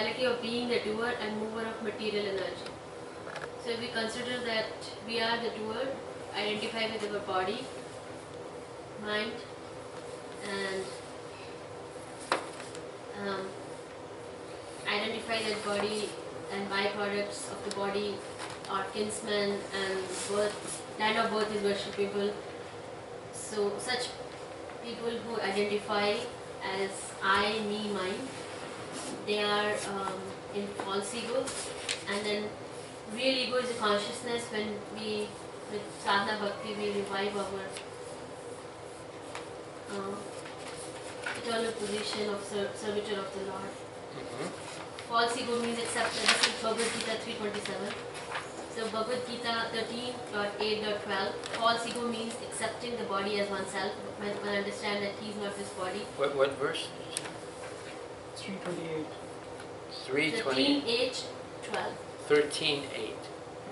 duality of being the doer and mover of material energy. So if we consider that we are the doer, identify with our body, mind, and identify that body and byproducts of the body are kinsmen and birth, land of birth is worshipable. So such people who identify as I, me, mine, they are in false ego, and then real ego is a consciousness. When we, with sadhana bhakti, we revive our eternal position of servitor of the Lord. False ego means acceptance. This is Bhagavad Gita 3:27. So Bhagavad Gita 13.8.12. False ego means accepting the body as oneself. When one understands that he is not this body. What verse? 328. 3:28. 13:8-12. 13:8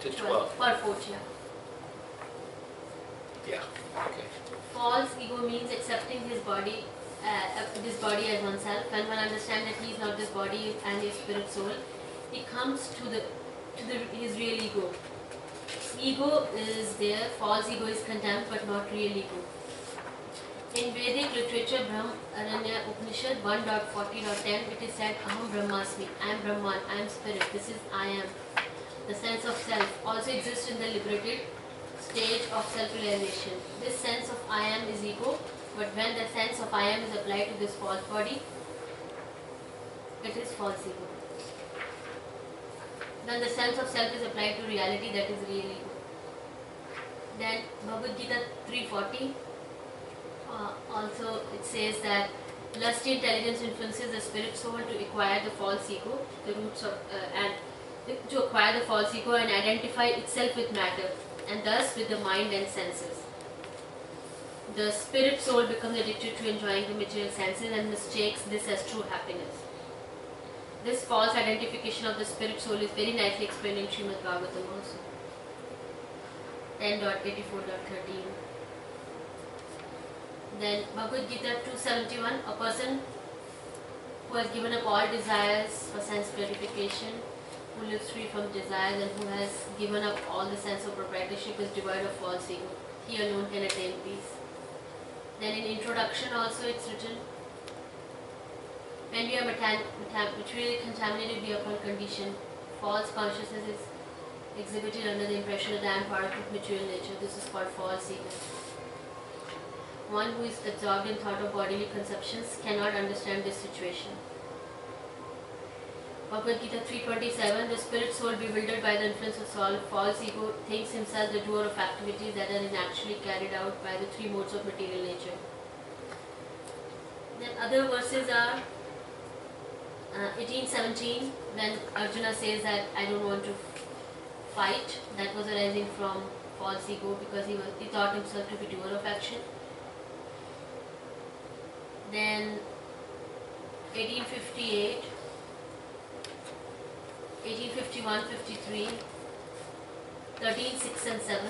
to 12. Purport, yeah. Yeah. Okay. False ego means accepting his body, this body as oneself. When one understands that he is not this body and his spirit soul, he comes to his real ego. Ego is there. False ego is contempt, but not real ego. In Vedic literature, Brahm Aranya Upanishad 1.40.10, it is said, Aham Brahmasmi, I am Brahman, I am spirit, this is I am. The sense of self also exists in the liberated stage of self-realization. This sense of I am is ego, but when the sense of I am is applied to this false body, it is false ego. Then the sense of self is applied to reality, that is real ego. Then Bhagavad Gita 3:40, also it says that lusty intelligence influences the spirit soul to acquire the false ego, the roots of to acquire the false ego and identify itself with matter, and thus with the mind and senses. The spirit soul becomes addicted to enjoying the material senses and mistakes this as true happiness. This false identification of the spirit soul is very nicely explained in Srimad Bhagavatam also. 10.84.13. Then Bhagavad Gita 271, a person who has given up all desires for sense gratification, who lives free from desires and who has given up all the sense of proprietorship is devoid of false ego. He alone can attain peace. Then in introduction also it's written, when we are materially contaminated, we are called conditioned. False consciousness is exhibited under the impression that I am part of material nature. This is called false ego. One who is absorbed in thought of bodily conceptions cannot understand this situation. Bhagavad Gita 3:27, the spirit soul bewildered by the influence of false ego thinks himself the doer of activities that are inactually carried out by the three modes of material nature. Then other verses are 18:17, when Arjuna says that I don't want to fight, that was arising from false ego because he thought himself to be doer of action. Then 1858, 1851, 53, 13, 6 and 7.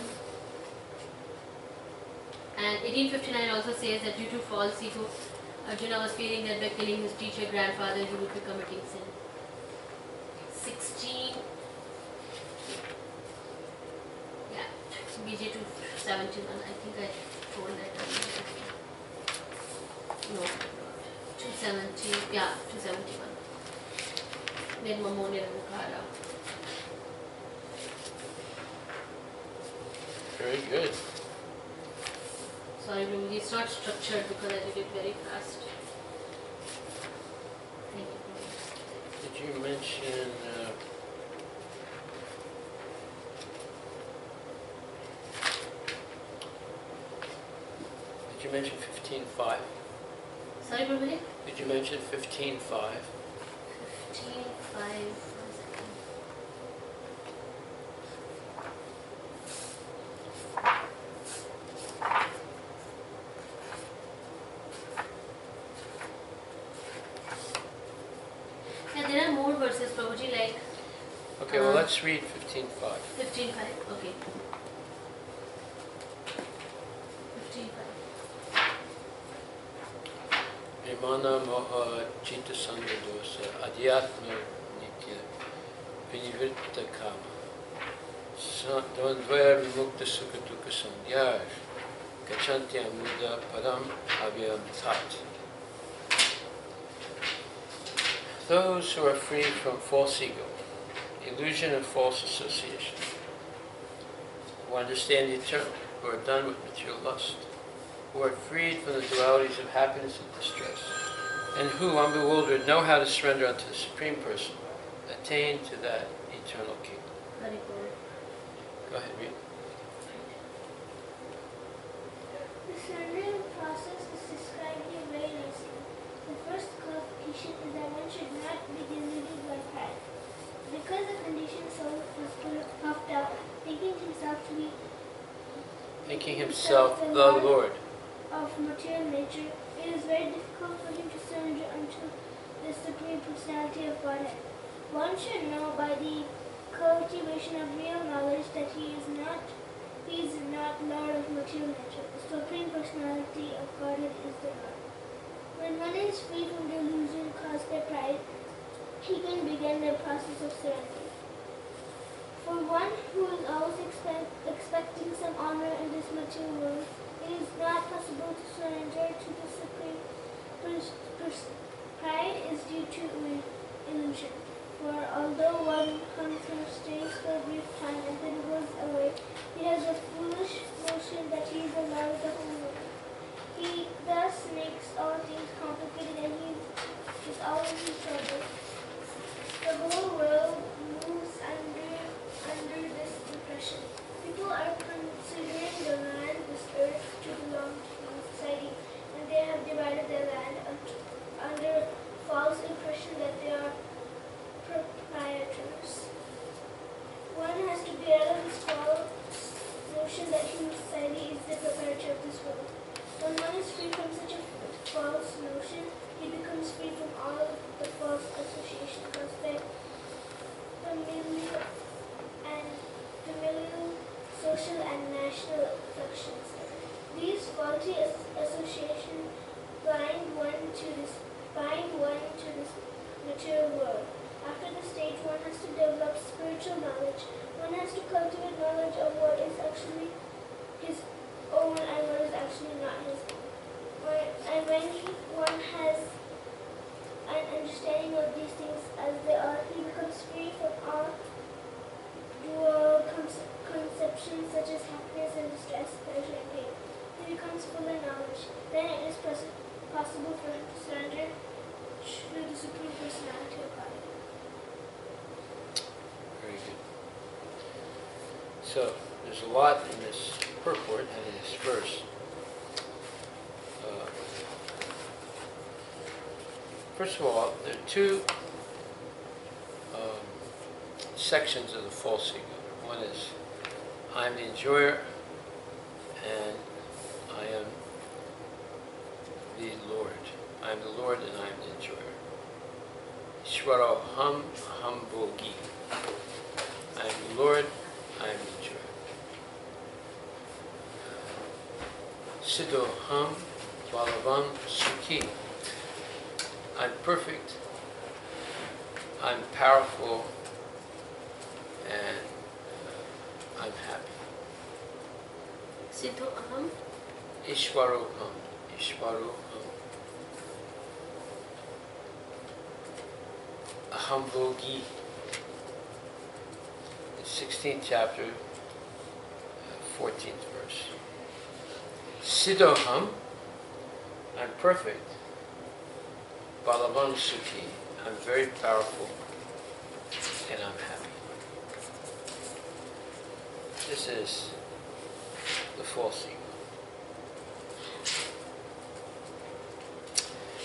And 1859 also says that due to false ego, Arjuna was fearing that by killing his teacher grandfather he would be committing sin. 16, yeah, BJ 271, I think I told that earlier. No, 270, yeah, 271. Nirmamo Nirankara. Very good. Sorry, Prabhuji, it's not structured because I did it very fast. Thank you, Prabhuji. Did you mention did you mention 15.5? Sorry, Prabhuji? Did you mention 15.5? 15.5. Yeah, there are more verses, Prabhuji, like... Okay, well let's read 15.5. 15.5, okay. 15.5. Emana moha chitta sangadosa adhyatma Nitya Vinivritta Kama Dvandvaya Vimukta Sukha Dukkha Sanyaj Gachanti Amuda Padam Avyam Tat. Those who are free from false ego, illusion and false association, who understand the eternal, who are done with material lust, who are freed from the dualities of happiness and distress, and who, unbewildered, know how to surrender unto the Supreme Person, attain to that eternal kingdom. Very good. Go ahead, read. The surrendering process is described here very nicely. The first qualification is that one should not be deluded by pride. Because the conditioned soul is puffed up, thinking himself to be the Lord. Of material nature, it is very difficult for him to surrender unto the Supreme Personality of Godhead. One should know by the cultivation of real knowledge that he is not Lord of material nature. The Supreme Personality of Godhead is the Lord. When one is free from the illusion caused by pride, he can begin the process of surrender. For one who is always expecting some honor in this material world, it is not possible to surrender to the Supreme. Pride is due to illusion. For although one comes here, stays for a brief time and then goes away, he has a foolish notion that he is the Lord of the whole world. He thus makes all things complicated and he is always in trouble. The whole world moves under this impression. People are considering the land, this earth, to belong to society, and they have divided their land under false impression that they are proprietors. One has to get out of this false notion that human society is the proprietor of this world. When one is free from such a false notion, he becomes free from all of the false association caused by familial, social, and national affections. These faulty associations bind one to this material world. After the stage, one has to develop spiritual knowledge. One has to cultivate knowledge of what is actually his own and what is actually not his own. And when one has an understanding of these things as they are, he becomes free from all dual conceptions such as happiness and distress, pleasure and pain. He becomes full of knowledge. Then it is possible for him to surrender to the Supreme Personality of God. Very good. So, there's a lot in this purport and in this verse. First of all, there are two sections of the false ego. One is, I'm the enjoyer, and I am the Lord. I am the Lord and I am the enjoyer. Esvaro, aham, bhogi. I am the Lord, I am the enjoyer. Sidhho, aham, sukhi. I'm perfect, I'm powerful, and I'm happy. Sidhho aham. Esvaro, aham bhogi. The 16th chapter, 14th verse. Sidhho, I'm perfect. Balavan sukhi, I'm very powerful and I'm happy. This is the false ego.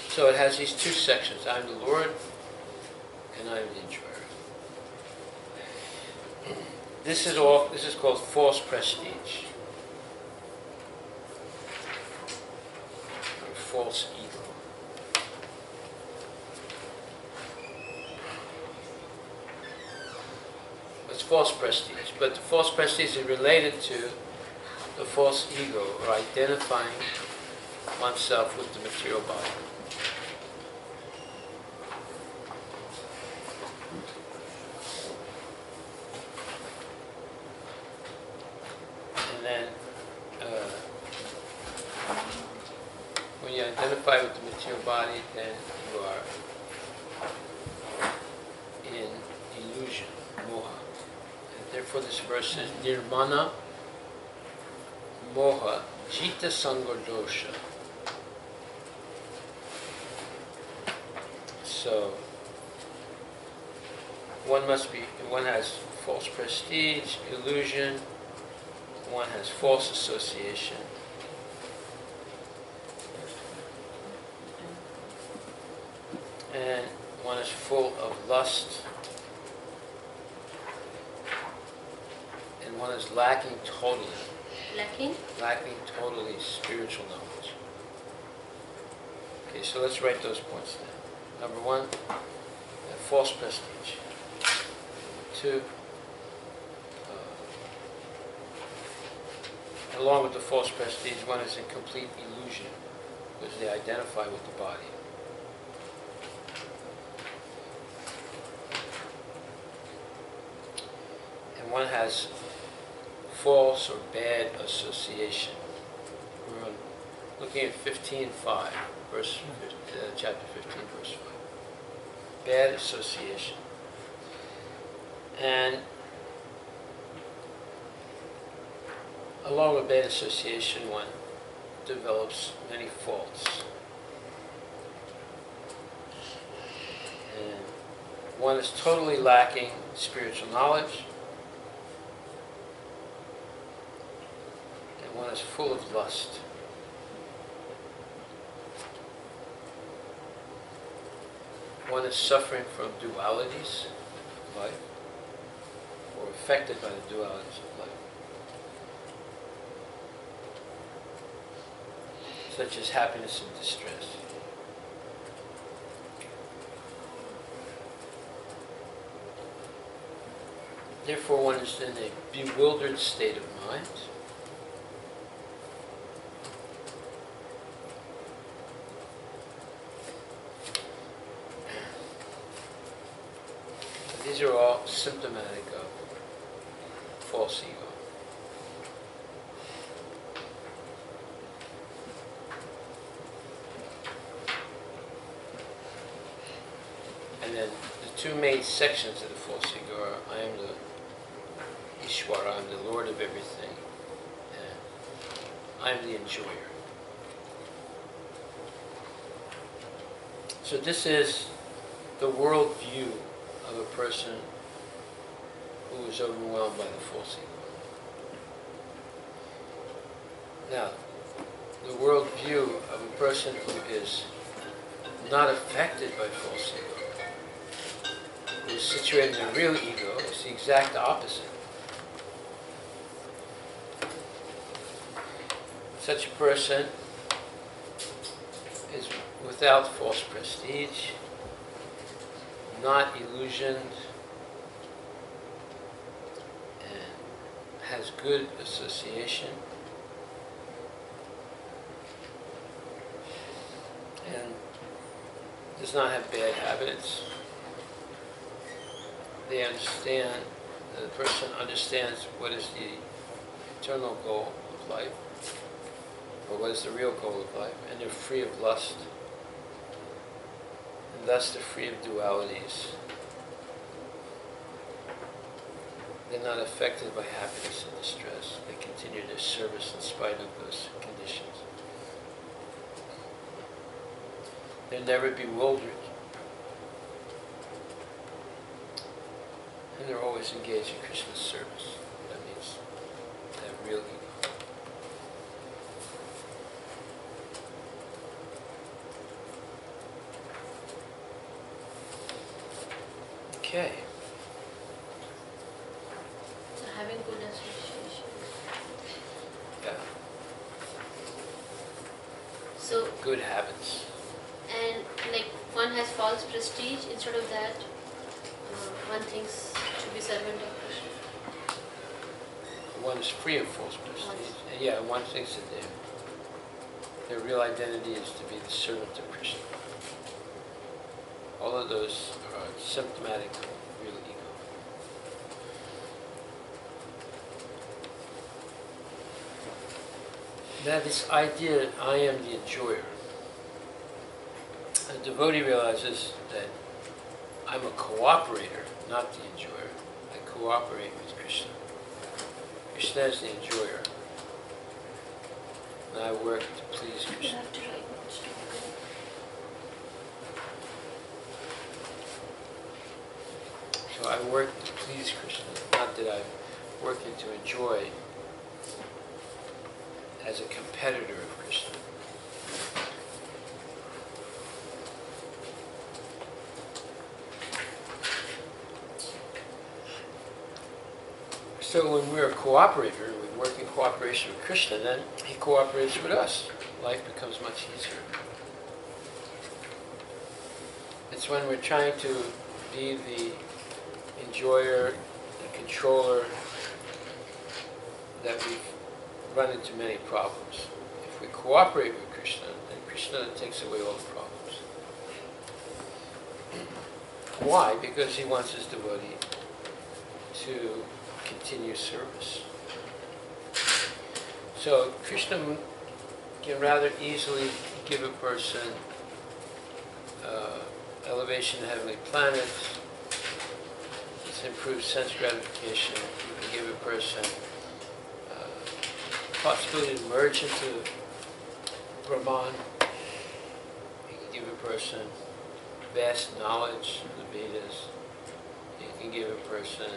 So it has these two sections. I'm the Lord and I'm the enjoyer. This is called false prestige. Or false ego. False prestige, but the false prestige is related to the false ego, or identifying oneself with the material body. identify with the material body, then you are in illusion, moha. And therefore this verse says, nirmana moha jita sangardosha. So one has false prestige, illusion, one has false association. And one is full of lust, and one is lacking totally spiritual knowledge. Okay, so let's write those points down. Number one, false prestige. Two, along with the false prestige, one is in complete illusion because they identify with the body. And one has false or bad association. We're looking at 15:5, chapter 15, verse 5. Bad association. And along with bad association, one develops many faults. And one is totally lacking spiritual knowledge, and one is full of lust. One is suffering from dualities of life, or affected by the dualities of life, such as happiness and distress. Therefore, one is in a bewildered state of mind. These are all symptomatic of false ego. And then the two main sections of the false ego are, I am the Ishvara, I am the Lord of everything, and I am the enjoyer. So this is the world view of a person who is overwhelmed by the false ego. Now, the world view of a person who is not affected by false ego, who is situated in a real ego, is the exact opposite. Such a person is without false prestige, not illusioned, and has good association, and does not have bad habits. They understand, the person understands what is the eternal goal of life, or what is the real goal of life, and they're free of lust. And thus they're free of dualities. They're not affected by happiness and distress. They continue their service in spite of those conditions. They're never bewildered. And they're always engaged in Krishna's service. That means they have real ego. Okay. So having good association. Yeah. So, Good habits. and like one has false prestige, instead of that, one thinks to be servant of Krishna. One is free of false prestige. And yeah, one thinks that their real identity is to be the servant of Krishna. All of those are symptomatic of real ego. Now this idea that I am the enjoyer, A devotee realizes that I'm a cooperator, not the enjoyer. I cooperate with Krishna. Krishna is the enjoyer. And I work to please You Krishna. have to write notes too. So I work to please Krishna, not that I'm working to enjoy as a competitor of Krishna. So when we're a cooperator, we work in cooperation with Krishna, then he cooperates with us. Life becomes much easier. It's when we're trying to be the enjoyer, the controller, that we run into many problems. If we cooperate with Krishna, then Krishna takes away all the problems. Why? Because he wants his devotee to continue service. So Krishna can rather easily give a person elevation to heavenly planets. It's improved sense gratification. You can give a person possibility to merge into Brahman. You can give a person vast knowledge of the Vedas. You can give a person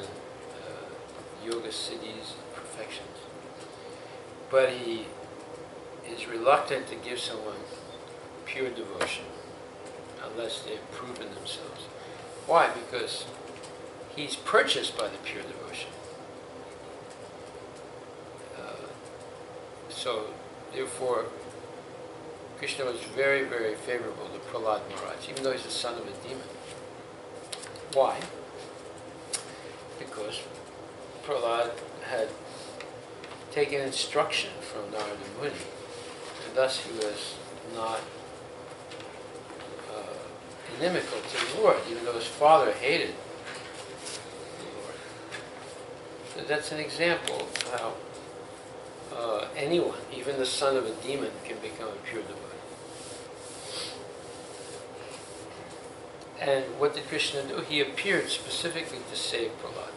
yoga siddhis, perfections. But he is reluctant to give someone pure devotion unless they've proven themselves. Why? Because he's purchased by the pure devotion. So, therefore, Krishna was very, very favorable to Prahlad Maharaj, even though he's the son of a demon. Why? Because Prahlad had taken instruction from Narada Muni, and thus he was not inimical to the Lord, even though his father hated the Lord. So that's an example of how anyone, even the son of a demon, can become a pure devotee. And what did Krishna do? He appeared specifically to save Prahlad.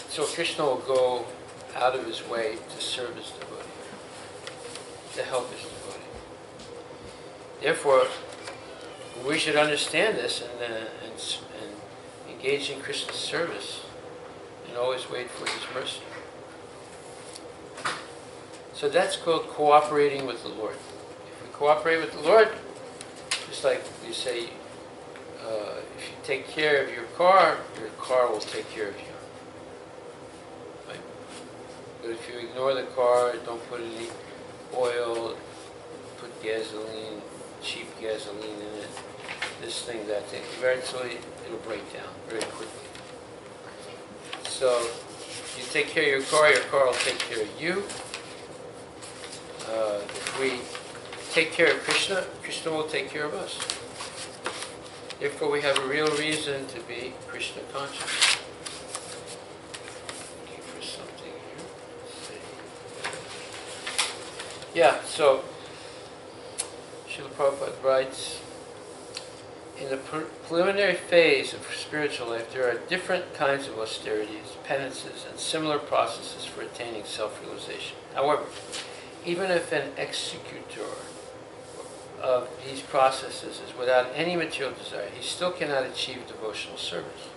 So Krishna will go out of his way to serve his devotee, to help his devotee. Therefore, we should understand this and engage in Krishna's service and always wait for his mercy. So that's called cooperating with the Lord. If we cooperate with the Lord, just like you say, if you take care of your car will take care of you. Right? But if you ignore the car, don't put any oil, put gasoline, cheap gasoline in it, this thing, that thing, eventually it'll break down very quickly. So you take care of your car will take care of you. If we take care of Krishna, Krishna will take care of us. Therefore, we have a real reason to be Krishna conscious. Looking for something here. Let's see. Yeah, so Srila Prabhupada writes, in the preliminary phase of spiritual life, there are different kinds of austerities, penances, and similar processes for attaining self-realization. However, even if an executor of these processes is without any material desire, he still cannot achieve devotional service.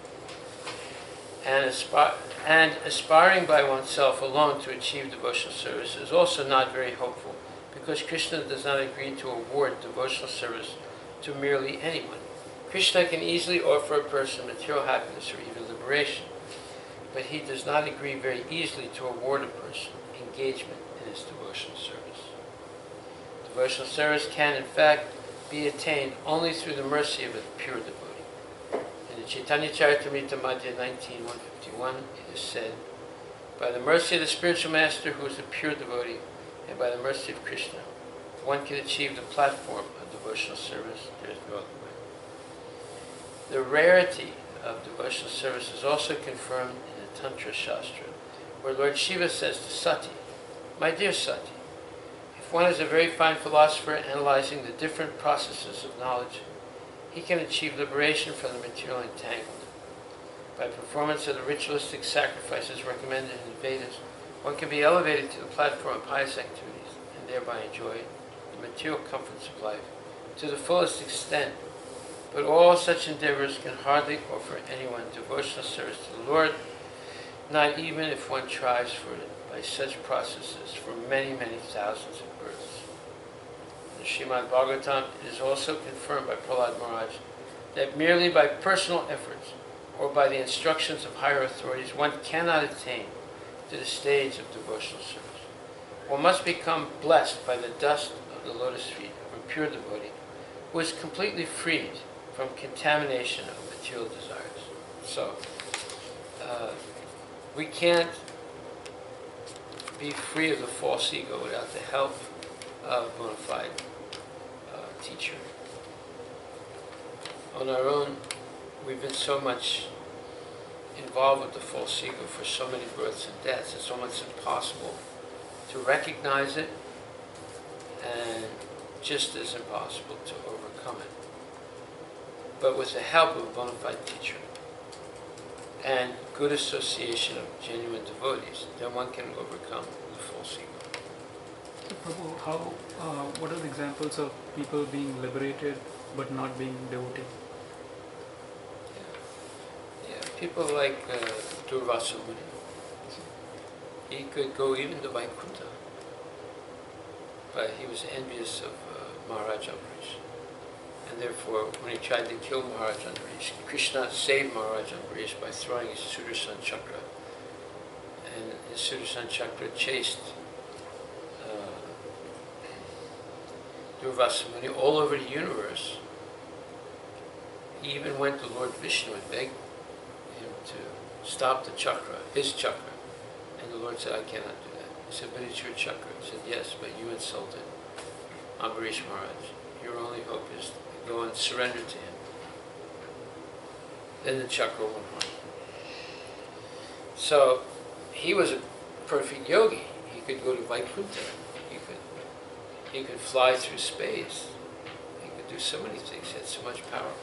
And aspiring by oneself alone to achieve devotional service is also not very hopeful, because Krishna does not agree to award devotional service to merely anyone. Krishna can easily offer a person material happiness or even liberation, but he does not agree very easily to award a person engagement in his devotional service. Devotional service can, in fact, be attained only through the mercy of a pure devotee. In the Chaitanya Charitamrita Madhya 19:151, it is said, by the mercy of the spiritual master who is a pure devotee, and by the mercy of Krishna, one can achieve the platform of devotional service. There is no other way. The rarity of devotional service is also confirmed in the Tantra Shastra, where Lord Shiva says to Sati, my dear Sati, if If one is a very fine philosopher analyzing the different processes of knowledge, he can achieve liberation from the material entanglement. By performance of the ritualistic sacrifices recommended in the Vedas, one can be elevated to the platform of pious activities and thereby enjoy the material comforts of life to the fullest extent. But all such endeavors can hardly offer anyone devotional service to the Lord, not even if one tries for it by such processes for many, many thousands of births. In the Srimad Bhagavatam, it is also confirmed by Prahlad Maharaj that merely by personal efforts or by the instructions of higher authorities, one cannot attain to the stage of devotional service. One must become blessed by the dust of the lotus feet of a pure devotee who is completely freed from contamination of material desires. So, we can't be free of the false ego without the help of a bona fide teacher. On our own, we've been so much involved with the false ego for so many births and deaths, it's almost impossible to recognize it, and just as impossible to overcome it. But with the help of a bona fide teacher and good association of genuine devotees, then one can overcome the false ego. So Prabhu, what are the examples of people being liberated but not being devoted? People like Durvasa Muni. He could go even to Vaikuntha, but he was envious of Maharaj Ambarish. And therefore, when he tried to kill Maharaj Ambarish, Krishna saved Maharaj Ambarish by throwing his Sudarshan Chakra. And his Sudarshan Chakra chased Durvasa Muni all over the universe. He even went to Lord Vishnu and begged him to stop the chakra, his chakra. And the Lord said, I cannot do that. He said, but it's your chakra. He said, yes, but you insulted Ambarish Maharaj. Your only hope is to go and surrender to him. Then the chakra went home. So he was a perfect yogi. He could go to Vaikuntha. He could fly through space. He could do so many things. He had so much power.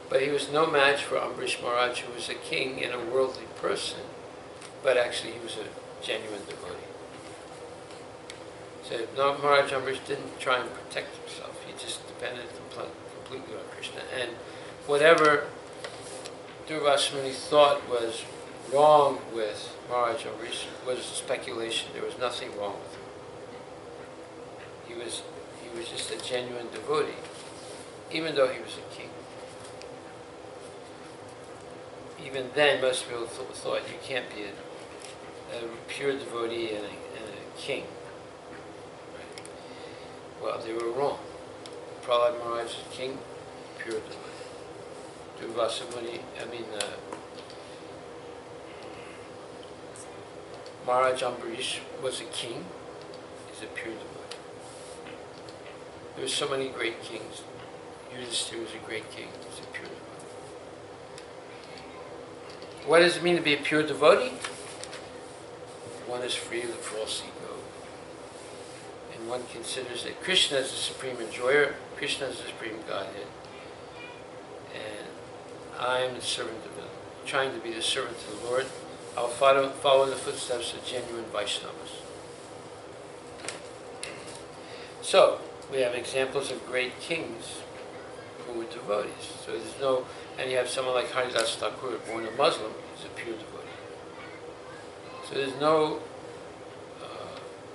But he was no match for Ambarish Maharaj, who was a king and a worldly person, but actually he was a genuine devotee. So Maharaj Ambarish didn't try and protect himself. He just depended completely on Krishna. And whatever Durvasa Muni thought was wrong with Maharaj Ambarish was speculation. There was nothing wrong with him. He was just a genuine devotee, even though he was a king. Even then, most people thought you can't be a pure devotee and a king. Right? Well, they were wrong. Prahlad Maharaj was a king, pure devotee. Durvasa Muni, Maharaj Ambarish was a king, he's a pure devotee. There were so many great kings. Yudhishthira was a great king, he's a pure devotee. What does it mean to be a pure devotee? One is free of the false ego. And one considers that Krishna is the supreme enjoyer, Krishna is the supreme Godhead. And I am the servant trying to be the servant of the Lord. I'll follow in the footsteps of genuine Vaishnavas. So, we have examples of great kings who were devotees. So there's no, and you have someone like Haridas Thakur, born a Muslim, he's a pure devotee. So there's no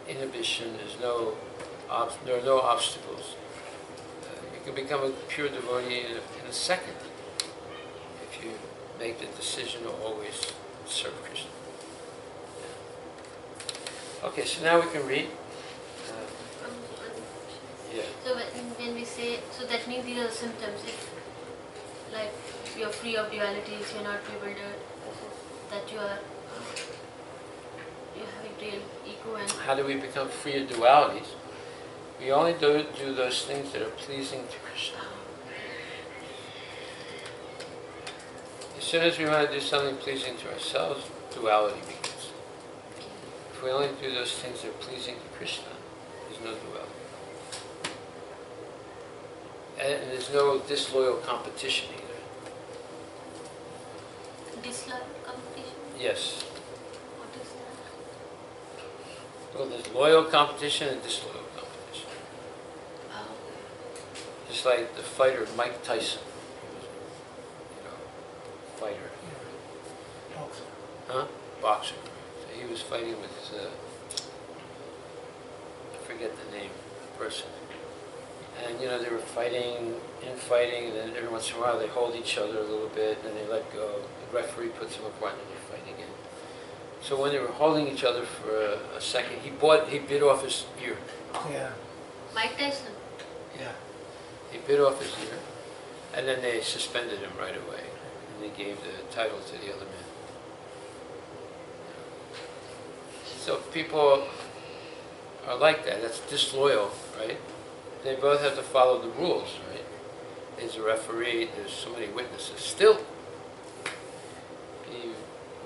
inhibition, there are no obstacles. You can become a pure devotee in a second if you make the decision to always serve Krishna. Okay, so now we can read. Yeah. So when we say, so that means these are the symptoms. If like you're free of dualities, you're not bewildered, that you're having real ego. And how do we become free of dualities? We only do those things that are pleasing to Krishna. As soon as we want to do something pleasing to ourselves, duality begins. If we only do those things that are pleasing to Krishna, no duality. And there's no disloyal competition either. Disloyal competition? Yes. What is that? Well, there's loyal competition and disloyal competition. Oh. Just like the fighter Mike Tyson. He was, fighter. Boxer. Huh? Boxer. So he was fighting with, I forget the name of the person. And they were fighting, infighting, and then every once in a while they hold each other a little bit, and then they let go. The referee puts them apart, and then they fight again. So when they were holding each other for a second, he bit off his ear. Yeah. Mike Tyson. Yeah. He bit off his ear, and then they suspended him right away, and they gave the title to the other man. So people are like that. That's disloyal, right? They both have to follow the rules, right? There's a referee, there's so many witnesses. Still, he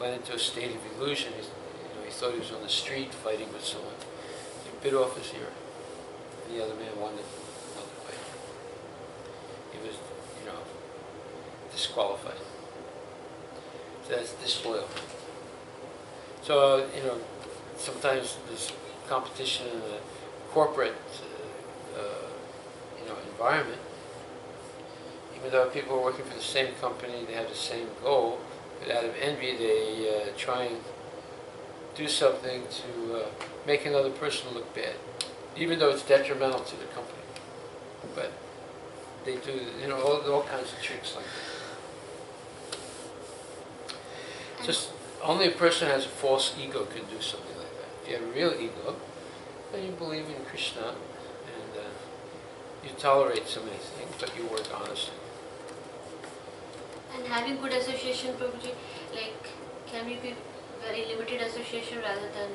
went into a state of illusion. He thought he was on the street fighting with someone. He bit off his ear, and the other man won another fight. He was, disqualified. So that's disloyal. So, sometimes there's competition in the corporate environment. Even though people are working for the same company, they have the same goal, but out of envy they try and do something to make another person look bad, even though it's detrimental to the company. But they do, all kinds of tricks like that. Just only a person who has a false ego can do something like that. If you have a real ego, then you believe in Krishna, and you tolerate so many things, but you work honestly. And having good association, Prabhuji, can we be very limited association rather than,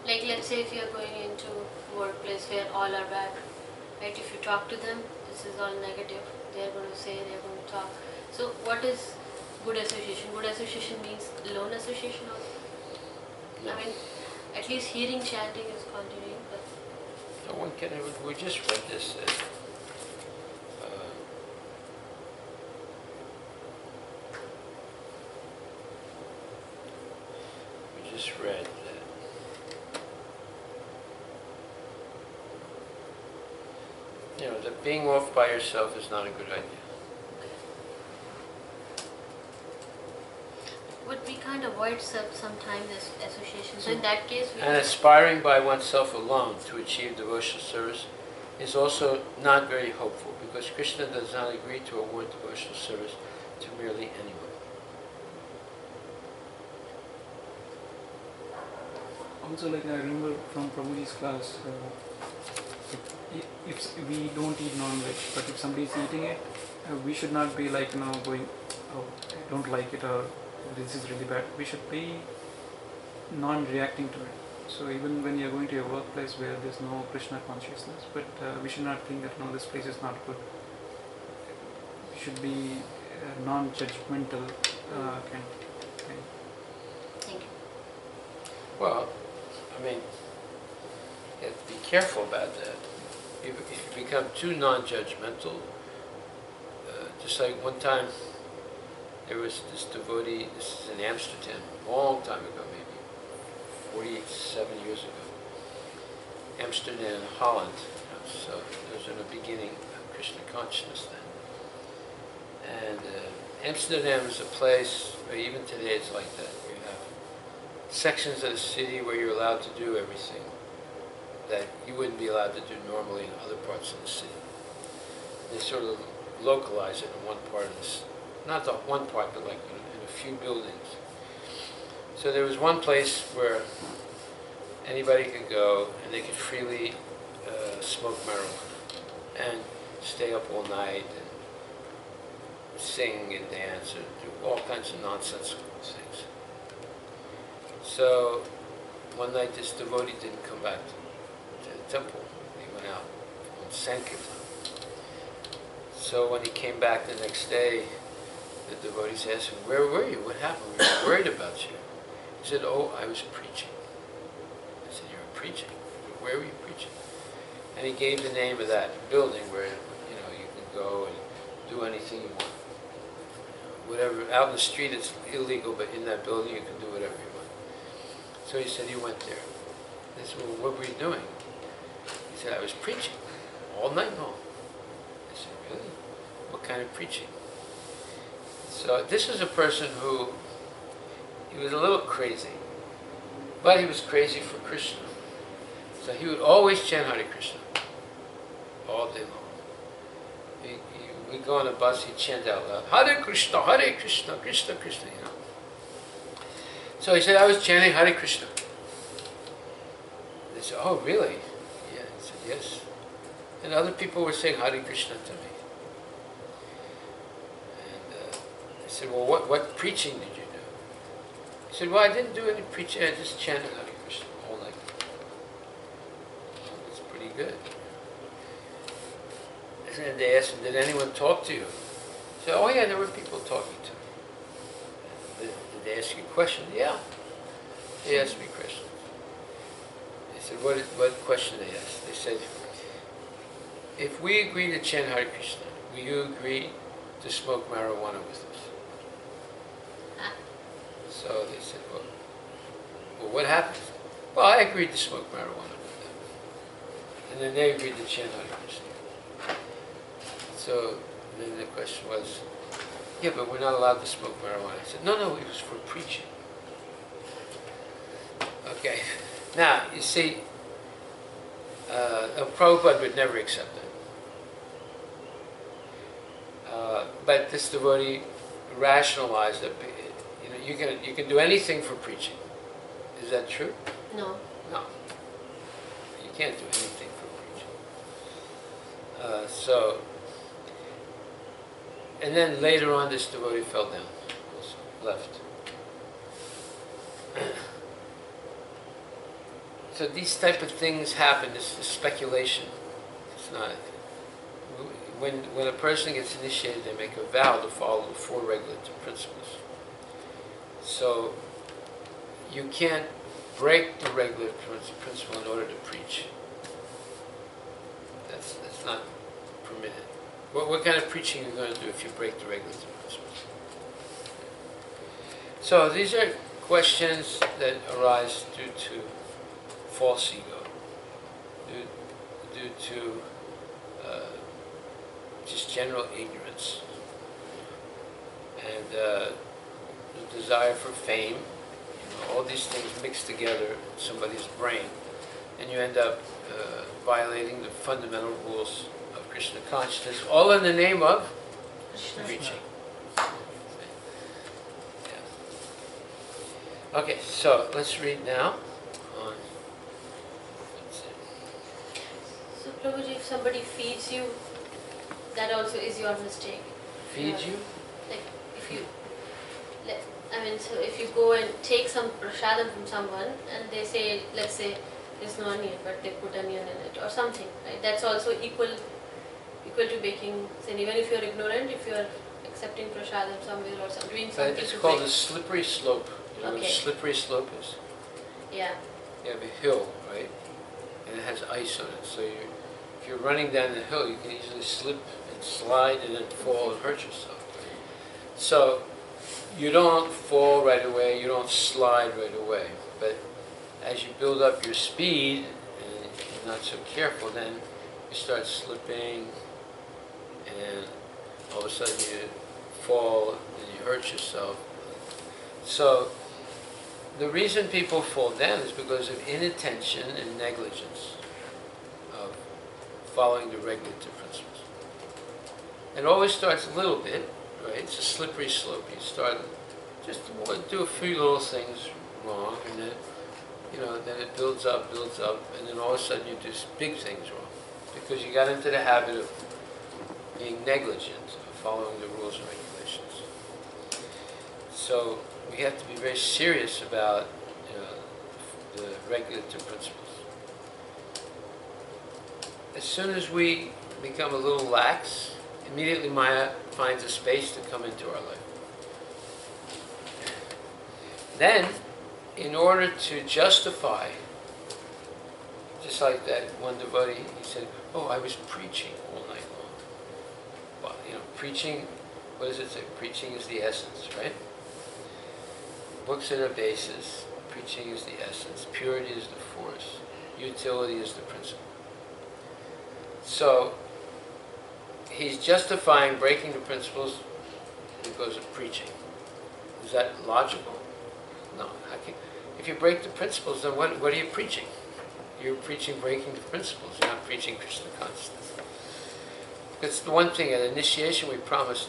let's say if you are going into a workplace where all are bad, right? If you talk to them, this is all negative. They are going to say, they are going to talk. So what is good association? Good association means lone association also. No. I mean, at least hearing chanting is continuing, but No one can ever, we just read this. We just read that, that being off by yourself is not a good idea. would we can't avoid sometimes this association. So in that case, we And aspiring by oneself alone to achieve devotional service is also not very hopeful, because Krishna does not agree to award devotional service to merely anyone. Also, I remember from Prabhuji's class, if we don't eat non-veg, but if somebody is eating it, we should not be going, oh, I don't like it, or this is really bad. We should be non-reacting to it. So even when you're going to a workplace where there's no Krishna consciousness, but we should not think that no, this place is not good. We should be non-judgmental kind. Thank you. Well, I mean, you have to be careful about that. If you become too non-judgmental, just like one time, there was this devotee, this is in Amsterdam, a long time ago, maybe 47 years ago. Amsterdam, Holland. So there was in the beginning of Krishna consciousness then. And Amsterdam is a place where even today it's like that. You have sections of the city where you're allowed to do everything that you wouldn't be allowed to do normally in other parts of the city. They sort of localize it in one part of this. Not the one part, but in a few buildings. So there was one place where anybody could go and they could freely smoke marijuana and stay up all night and sing and dance and do all kinds of nonsensical things. So one night this devotee didn't come back to the temple. He went out on Sankirtan. So when he came back the next day, the devotees asked him, "Where were you? What happened? We were worried about you." He said, "Oh, I was preaching." I said, "You were preaching? Where were you preaching?" And he gave the name of that building where, you can go and do anything you want. Whatever, out in the street it's illegal, but in that building you can do whatever you want. So he said he went there. I said, well, what were you doing? He said, I was preaching all night long. I said, really? What kind of preaching? So this is a person who, he was a little crazy, but he was crazy for Krishna. So he would always chant Hare Krishna all day long. We'd go on a bus, he'd chant out loud, Hare Krishna, Krishna Krishna, So he said, I was chanting Hare Krishna. They said, oh, really? Yeah. He said, yes. And other people were saying Hare Krishna to me. And I said, well, what preaching did you do? He said, well, I didn't do any preaching, I just chanted Hare Krishna all night. Well, that's pretty good. And they asked him, did anyone talk to you? He said, oh yeah, there were people talking to me. Did they ask you a question? Yeah. They asked me questions. They said, what question they asked? They said, if we agree to chant Hare Krishna, will you agree to smoke marijuana with us? So they said, well, what happened? Well, I agreed to smoke marijuana with them. And then they agreed to chant Hare Krishna. So then the question was, yeah, but we're not allowed to smoke marijuana. I said, no, it was for preaching. Okay. Now, you see, Prabhupada would never accept that. But this devotee rationalized that, you can do anything for preaching. Is that true? No. No. You can't do anything for preaching. And then later on, this devotee fell down, also left. So these type of things happen. This is speculation. It's not. When a person gets initiated, they make a vow to follow the 4 regulative principles. So you can't break the regulative principle in order to preach. That's not permitted. What kind of preaching are you going to do if you break the regulative principles? So these are questions that arise due to false ego, due to just general ignorance, and the desire for fame. All these things mixed together in somebody's brain, and you end up violating the fundamental rules of Krishna consciousness, all in the name of preaching. Yeah. Okay, so let's read now. So Prabhuji, if somebody feeds you, that also is your mistake. Feed you? Like if you, so if you go and take some prasadam from someone and they say, let's say, there's no onion, but they put onion in it or something, right? That's also equal to baking sin. Even if you're ignorant, if you're accepting prasadam somewhere or doing something. It's called a slippery slope. You know what a Okay. slippery slope is? Yeah. You have a hill, right? And it has ice on it. So if you're running down the hill, you can easily slip and slide and then fall and hurt yourself. So you don't fall right away, you don't slide right away. But as you build up your speed and you're not so careful, then you start slipping and all of a sudden you fall and you hurt yourself. So the reason people fall down is because of inattention and negligence of following the regulative principles. It always starts a little bit, right? It's a slippery slope. You start just do a few little things wrong, and then then it builds up, and then all of a sudden you do big things wrong because you got into the habit of being negligent, of following the rules and regulations. So we have to be very serious about the regulative principles. As soon as we become a little lax, immediately Maya finds a space to come into our life. Then, in order to justify Just like that one devotee, he said, "Oh, I was preaching all night long." Well, preaching, what does it say? Preaching is the essence, right? Books are the basis, preaching is the essence, purity is the force, utility is the principle. So, he's justifying breaking the principles because of preaching. Is that logical? No. If you break the principles, then what are you preaching? You're preaching breaking the principles. You're not preaching Krishna consciousness. It's the one thing, at initiation we promised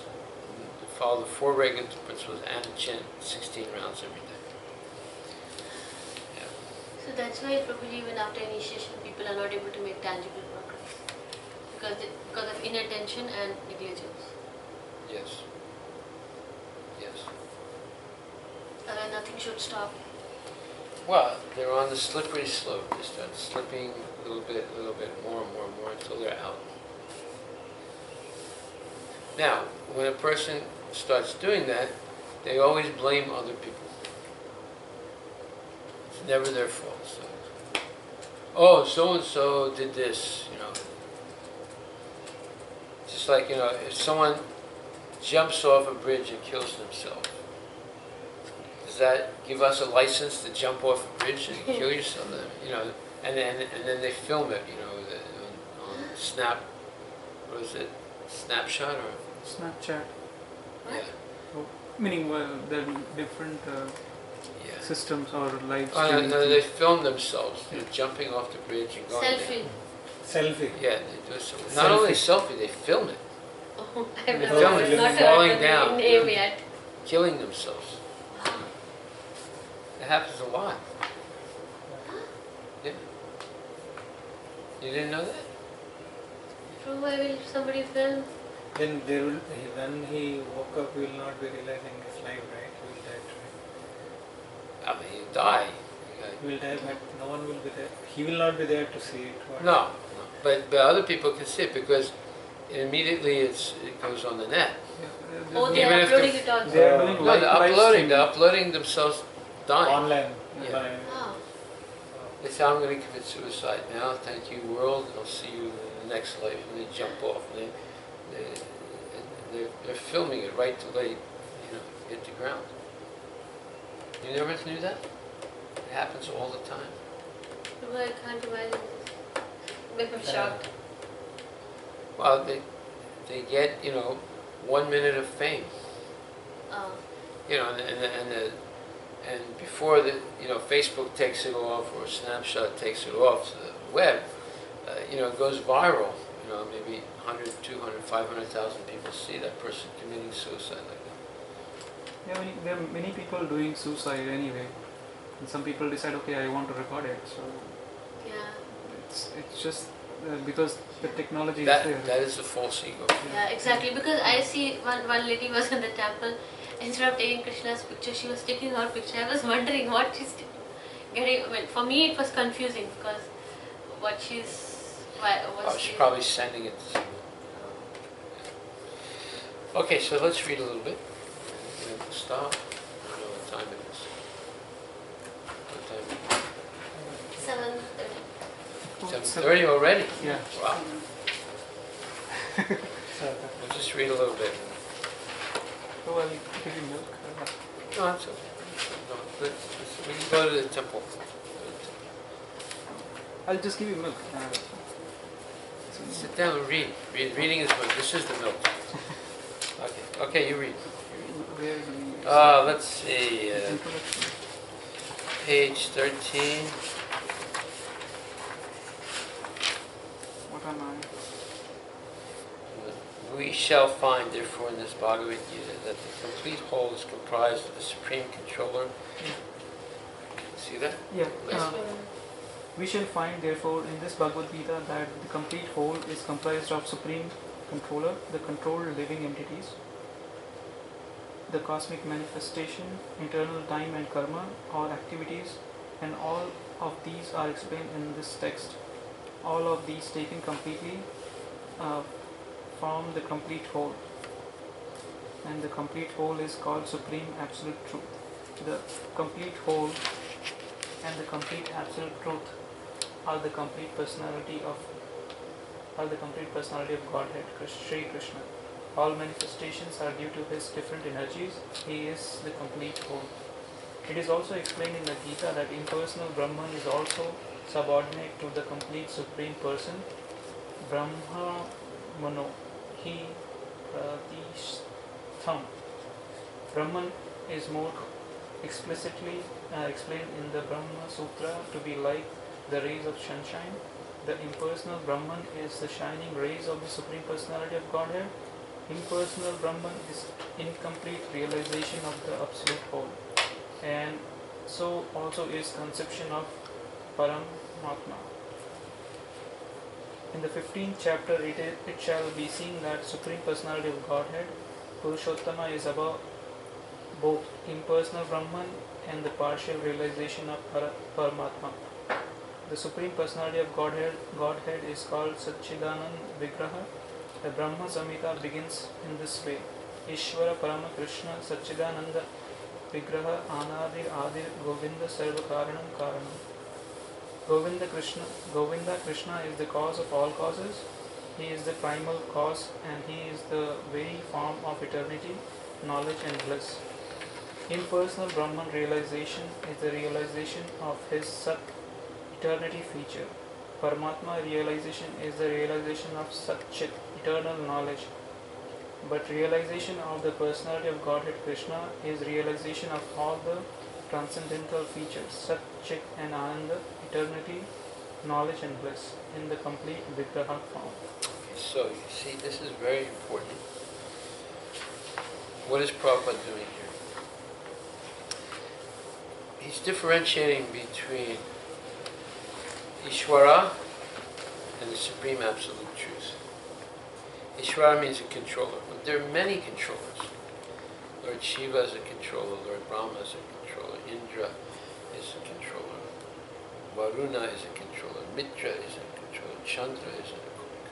to follow the 4 regular principles and to chant 16 rounds every day. Yeah. So that's why probably even after initiation people are not able to make tangible progress. Because of inattention and negligence. Yes. Yes. And nothing should stop. Well, they're on the slippery slope. They start slipping a little bit, more and more until they're out. Now, when a person starts doing that, they always blame other people. It's never their fault. So, oh, so-and-so did this, Just like, if someone jumps off a bridge and kills themselves, does that give us a license to jump off a bridge and kill yourself? And then they film it, on Snap, what is it? Snapshot or? Snapchat. Yeah. Oh, meaning there are different Yeah. systems or live Oh, streaming. no, they film themselves. They're jumping off the bridge and going Selfie. down. Selfie. Yeah, they do something. Not only selfie, they film it. Oh, I've They never film heard, it not falling heard the down, name yet. killing themselves. It happens a lot. Yeah. You didn't know that? So why will somebody film? Then when he woke up, he will not be realizing his life, right? He will die, right? I mean, you die. He will die, but no one will be there. He will not be there to see it. What? No. But other people can see it because immediately it goes on the net. Oh, Even they're if uploading the- it on. They are doing No, they're live uploading themselves dying. Online. Yeah. By- Oh. They say, I'm going to commit suicide now. Thank you, world. I'll see you in the next life. And they jump off. And they're filming it right till they hit the ground. You never knew that? It happens all the time. No, I can't imagine this. Maybe I'm shocked. Well, they get 1 minute of fame. Oh. And before Facebook takes it off or Snapshot takes it off to the web, it goes viral. Maybe 100, 200, 500,000 people see that person committing suicide like that. Yeah, there are many people doing suicide anyway. And some people decide, okay, I want to record it. So Yeah. it's just because the technology That is there. that is a false ego. Yeah, exactly. Because I see one lady was in the temple. Instead of taking Krishna's picture, she was taking her picture. I was wondering what she's getting. I mean, for me, it was confusing because what she's. She's probably sending it to someone. Okay, so let's read a little bit. We have to stop. I don't know what time it is. What time is it? 7:30. 7:30 already? Yeah. Wow. So, We'll just read a little bit. So I'll give you milk. No, that's okay. No, we can go to the temple. I'll just give you milk. Sit down and read. Reading is good. This is the milk. Okay, you read. Where do we Let's see. introduction? Page 13. What am I? We shall find, therefore, in this Bhagavad Gita that the complete whole is comprised of the Supreme Controller. See that? Yeah. Yes. We shall find, therefore, in this Bhagavad Gita that the complete whole is comprised of Supreme Controller, the controlled living entities, the cosmic manifestation, internal time and karma, or activities, and all of these are explained in this text. All of these taken completely form the complete whole, and the complete whole is called Supreme Absolute Truth. The complete whole and the complete Absolute Truth are the complete personality of Godhead, Sri Krishna. All manifestations are due to his different energies. He is the complete whole. It is also explained in the Gita that impersonal Brahman is also subordinate to the complete Supreme Person, Brahma Mano. He Pratishtham. Brahman is more explicitly explained in the Brahma Sutra to be like the rays of sunshine. The impersonal Brahman is the shining rays of the Supreme Personality of Godhead. Impersonal Brahman is incomplete realization of the Absolute Whole. And so also is conception of Paramatma. In the 15th chapter, it shall be seen that Supreme Personality of Godhead, Purushottama, is above both impersonal Brahman and the partial realization of Paramatma. The Supreme Personality of Godhead is called Satchidanand Vigraha. The Brahma Samhita begins in this way. Ishvara Parama Krishna Satchidananda Vigraha Anadi Adi Govinda Sarva Karanam Karanam. Govinda Krishna is the cause of all causes. He is the primal cause and he is the very form of eternity, knowledge and bliss. Impersonal Brahman realization is the realization of his Sat, eternity feature. Paramatma realization is the realization of Sat Chit, eternal knowledge. But realization of the personality of Godhead Krishna is realization of all the transcendental features, Sat, Chit and Ananda, eternity, knowledge and bliss, in the complete Vigraha form. So, you see, this is very important. What is Prabhupada doing here? He's differentiating between Ishvara and the Supreme Absolute Truth. Ishvara means a controller. But there are many controllers. Lord Shiva is a controller, Lord Brahma is a controller, Indra is a controller, Varuna is a controller, Mitra is a controller, Chandra is a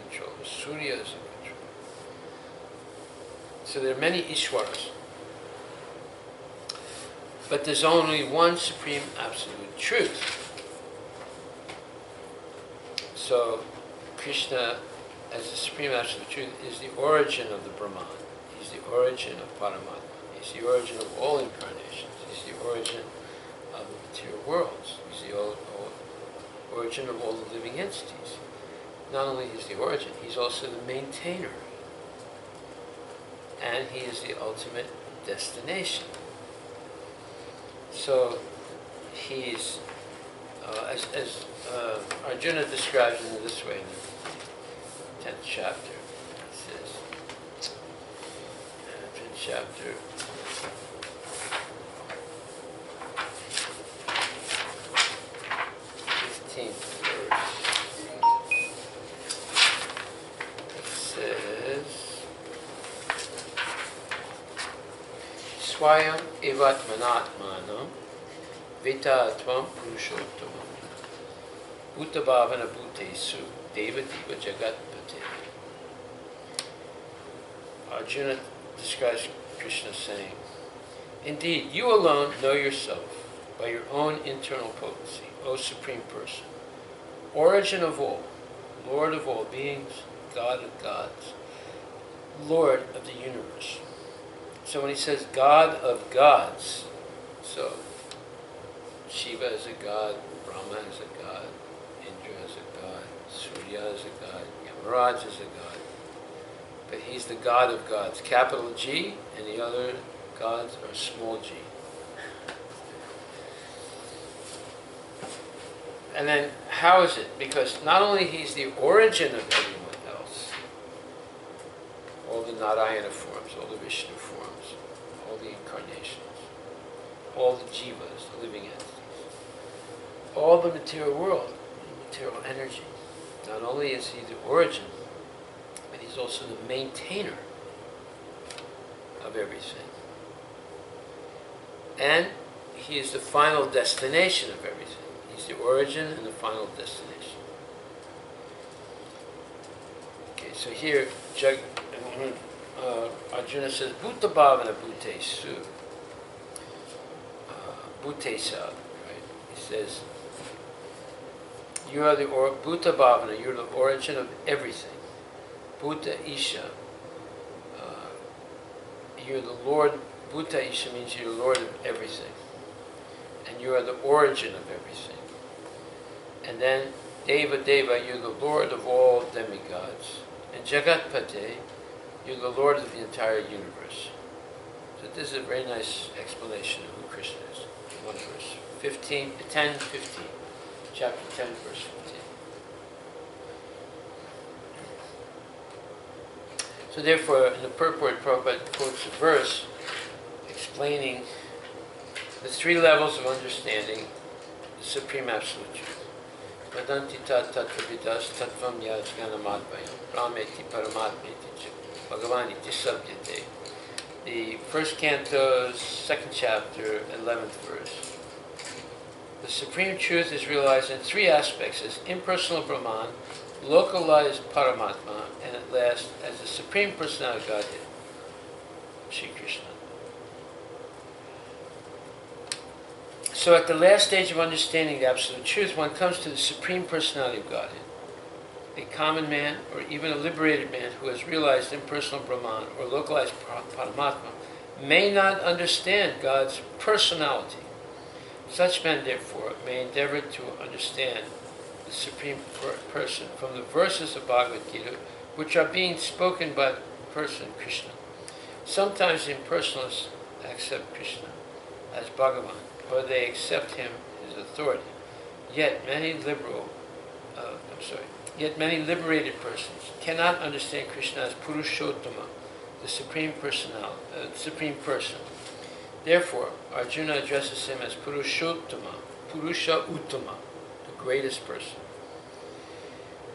controller, Surya is a controller. So there are many Ishwaras. But there's only one Supreme Absolute Truth. So Krishna, as the Supreme Absolute Truth, is the origin of the Brahman. He's the origin of Paramatma. He's the origin of all incarnations. He's the origin of the material worlds. He's the origin of all the living entities. Not only is the origin, he's also the maintainer. And he is the ultimate destination. So he's, as Arjuna describes it in this way in the 10th chapter. It says, 10th chapter, 15th verse. It says, Swayam evat manatmanam vita atvam purushottamam bhutabhavana bhutesu devadiva jagatpate. Arjuna describes Krishna saying, indeed, you alone know yourself by your own internal potency, O Supreme Person, origin of all, Lord of all beings, God of gods, Lord of the universe. So when he says God of gods, so Shiva is a god, Brahma is a god, Indra is a god, Surya is a god, Yamaraj is a god. But he's the God of gods, capital G, and the other gods are small g. And then how is it? Because not only he's the origin of everyone else, all the Narayana forms, all the Vishnu forms, all the incarnations, all the jivas, the living entities, all the material world, the material energy. Not only is he the origin, but he's also the maintainer of everything. And he is the final destination of everything. He's the origin and the final destination. Okay, so here Arjuna says, Bhuta Bhavana Bhute Su. Bhute Sa, right? He says, You are the Bhuta Bhavana, you're the origin of everything. Bhuta Isha, you're the Lord. Bhuta Isha means you're the Lord of everything. And you are the origin of everything. And then Deva Deva, you're the Lord of all demigods. And Jagatpate, you're the Lord of the entire universe. So this is a very nice explanation of who Krishna is. One verse. 10:15. Chapter 10, verse 15. So therefore, in the purport, Prabhupada quotes a verse explaining the three levels of understanding the Supreme Absolute Truth. Vadanti tat tattvavidas tattvam yajnanamadvayam brahmeti paramatmeti bhagavan iti sabhyate. The first canto's second chapter, 11th verse. The Supreme Truth is realized in three aspects: as impersonal Brahman, localized Paramatma, and at last as the Supreme Personality of Godhead, Sri Krishna. So at the last stage of understanding the Absolute Truth, one comes to the Supreme Personality of Godhead. A common man, or even a liberated man who has realized impersonal Brahman or localized Paramatma, may not understand God's personality. Such men, therefore, may endeavor to understand the Supreme Person from the verses of Bhagavad Gita, which are being spoken by the person, Krishna. Sometimes the impersonalists accept Krishna as Bhagavan, or they accept him as authority. Yet many liberated persons cannot understand Krishna as Purushottama, the Supreme Person. Therefore, Arjuna addresses him as Purushottama, Purusha Uttama, the greatest person,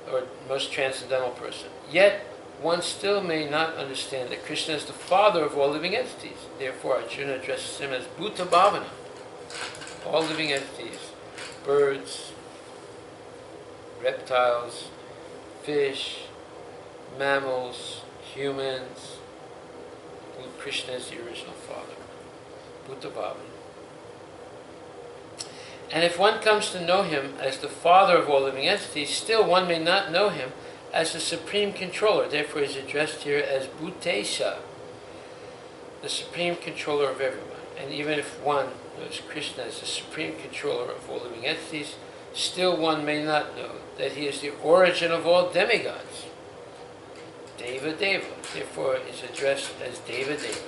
or most transcendental person. Yet, one still may not understand that Krishna is the father of all living entities. Therefore, Arjuna addresses him as Bhuta Bhavana, all living entities, birds, reptiles, fish, mammals, humans. Krishna is the original father. Bhuta Bhavana. And if one comes to know him as the father of all living entities, still one may not know him as the supreme controller. Therefore, he is addressed here as Bhutesha, the supreme controller of everyone. And even if one knows Krishna as the supreme controller of all living entities, still one may not know that he is the origin of all demigods. Deva Deva, therefore, is addressed as Deva Deva,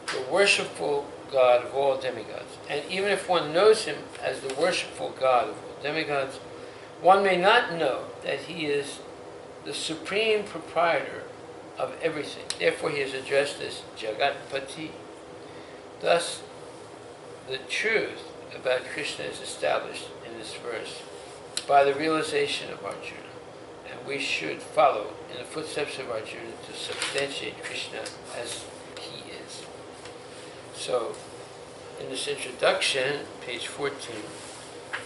the worshipful God of all demigods. And even if one knows him as the worshipful God of all demigods, one may not know that he is the supreme proprietor of everything. Therefore, he is addressed as Jagatpati. Thus, the truth about Krishna is established in this verse by the realization of Arjuna. And we should follow in the footsteps of Arjuna to substantiate Krishna as he is. So, in this introduction, page 14,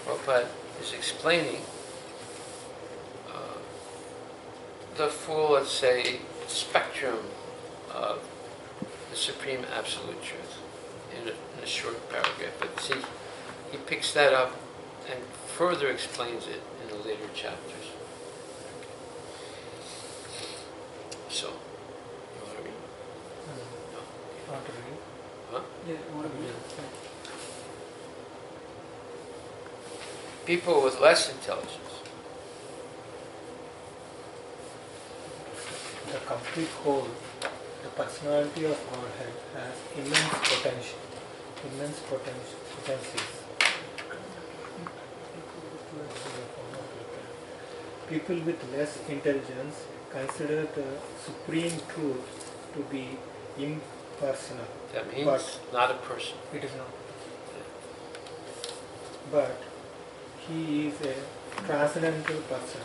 Prabhupada is explaining the full, let's say, spectrum of the Supreme Absolute Truth in a short paragraph. But see, he picks that up and further explains it in the later chapters. So, you want to read? No. Want to read? Huh? Yeah, I want to read. People with less intelligence. The complete whole, the personality of Godhead has immense potencies. People with less intelligence consider the supreme truth to be impersonal. That means But not a person. it is not. But he is a transcendental person,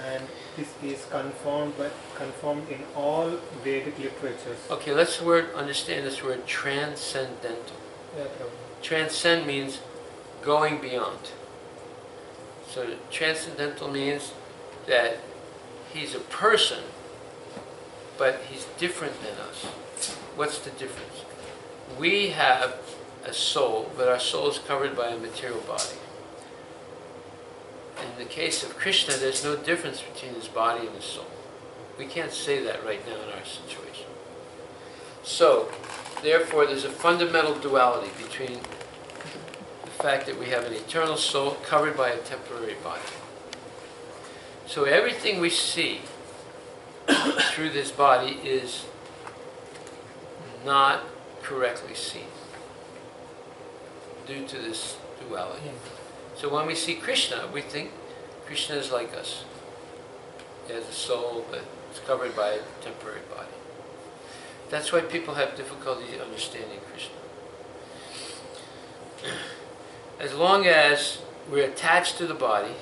and this is confirmed in all Vedic literatures. Okay, let's understand this word transcendental. Yeah, Prabhu. Transcend means going beyond. So transcendental means that he's a person, but he's different than us. What's the difference? We have a soul, but our soul is covered by a material body. in the case of Krishna, there's no difference between his body and his soul. We can't say that right now in our situation. So, therefore, there's a fundamental duality between the fact that we have an eternal soul covered by a temporary body. So everything we see through this body is not correctly seen due to this duality. So when we see Krishna, we think Krishna is like us. He has a soul, but it's covered by a temporary body. That's why people have difficulty understanding Krishna. As long as we're attached to the body,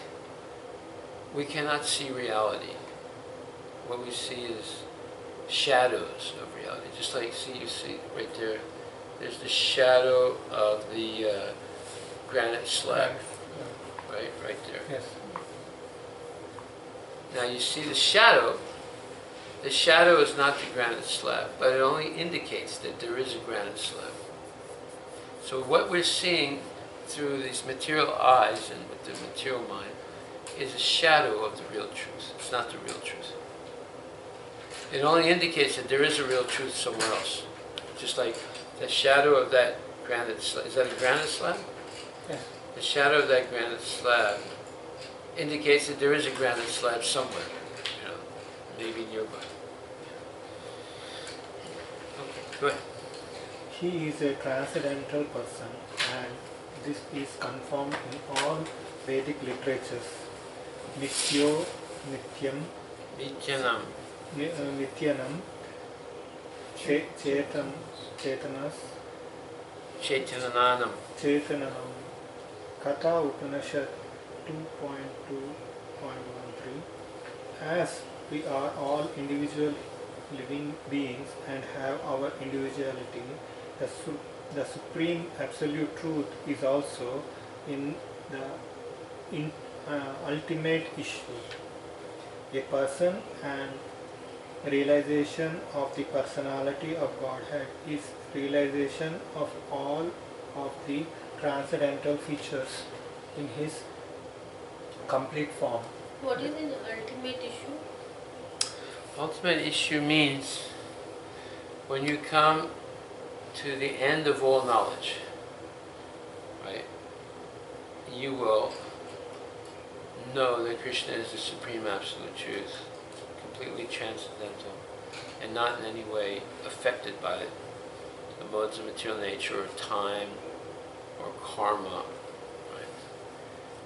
we cannot see reality. What we see is shadows of reality. Just like, you see right there, there's the shadow of the granite slab, right there. Yes. Now you see the shadow. The shadow is not the granite slab, but it only indicates that there is a granite slab. So what we're seeing through these material eyes and with the material mind is a shadow of the real truth. It's not the real truth. It only indicates that there is a real truth somewhere else. Just like the shadow of that granite slab. Is that a granite slab? Yes. The shadow of that granite slab indicates that there is a granite slab somewhere, maybe nearby. Okay, go ahead. He is a transcendental person, and this is confirmed in all Vedic literatures. Nityo, Nityam, Nityanam. Nityanam, Chetanas, Chetananam. Chetanam. Katha Upanishad 2.2.13. As we are all individual living beings and have our individuality, the supreme absolute truth is also in the ultimate issue. A person and realization of the personality of Godhead is realization of all of the transcendental features in his complete form. What is the ultimate issue? Ultimate issue means when you come to the end of all knowledge, right, you will know that Krishna is the supreme absolute truth, completely transcendental, and not in any way affected by the modes of material nature or time or karma. Right?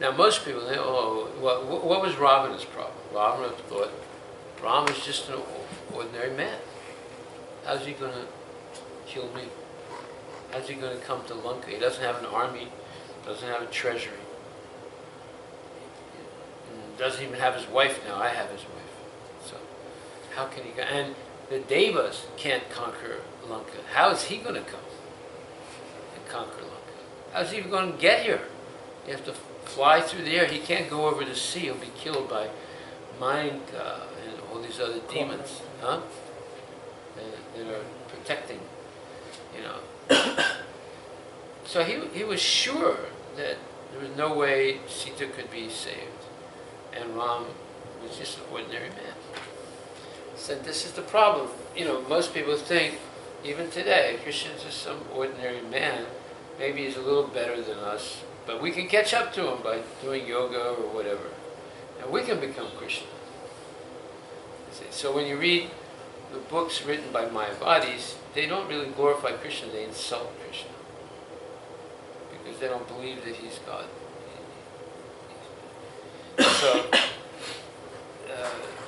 Now most people think, what was Ravana's problem? Ravana thought Ram is just an ordinary man. How's he going to kill me? How's he going to come to Lanka? He doesn't have an army, doesn't have a treasury. Doesn't even have his wife now. I have his wife. So how can he go? And the Devas can't conquer Lanka. How is he going to come and conquer Lanka? How's he even going to get here? He has to fly through the air. He can't go over the sea. He'll be killed by Mainka and all these other demons, huh? That are protecting, So he was sure that there was no way Sita could be saved. And Ram was just an ordinary man. So this is the problem. Most people think, even today, Krishna is just some ordinary man. Maybe he's a little better than us, but we can catch up to him by doing yoga or whatever. And we can become Krishna. So when you read the books written by Mayavadis, they don't really glorify Krishna, they insult Krishna. Because they don't believe that he's God. So,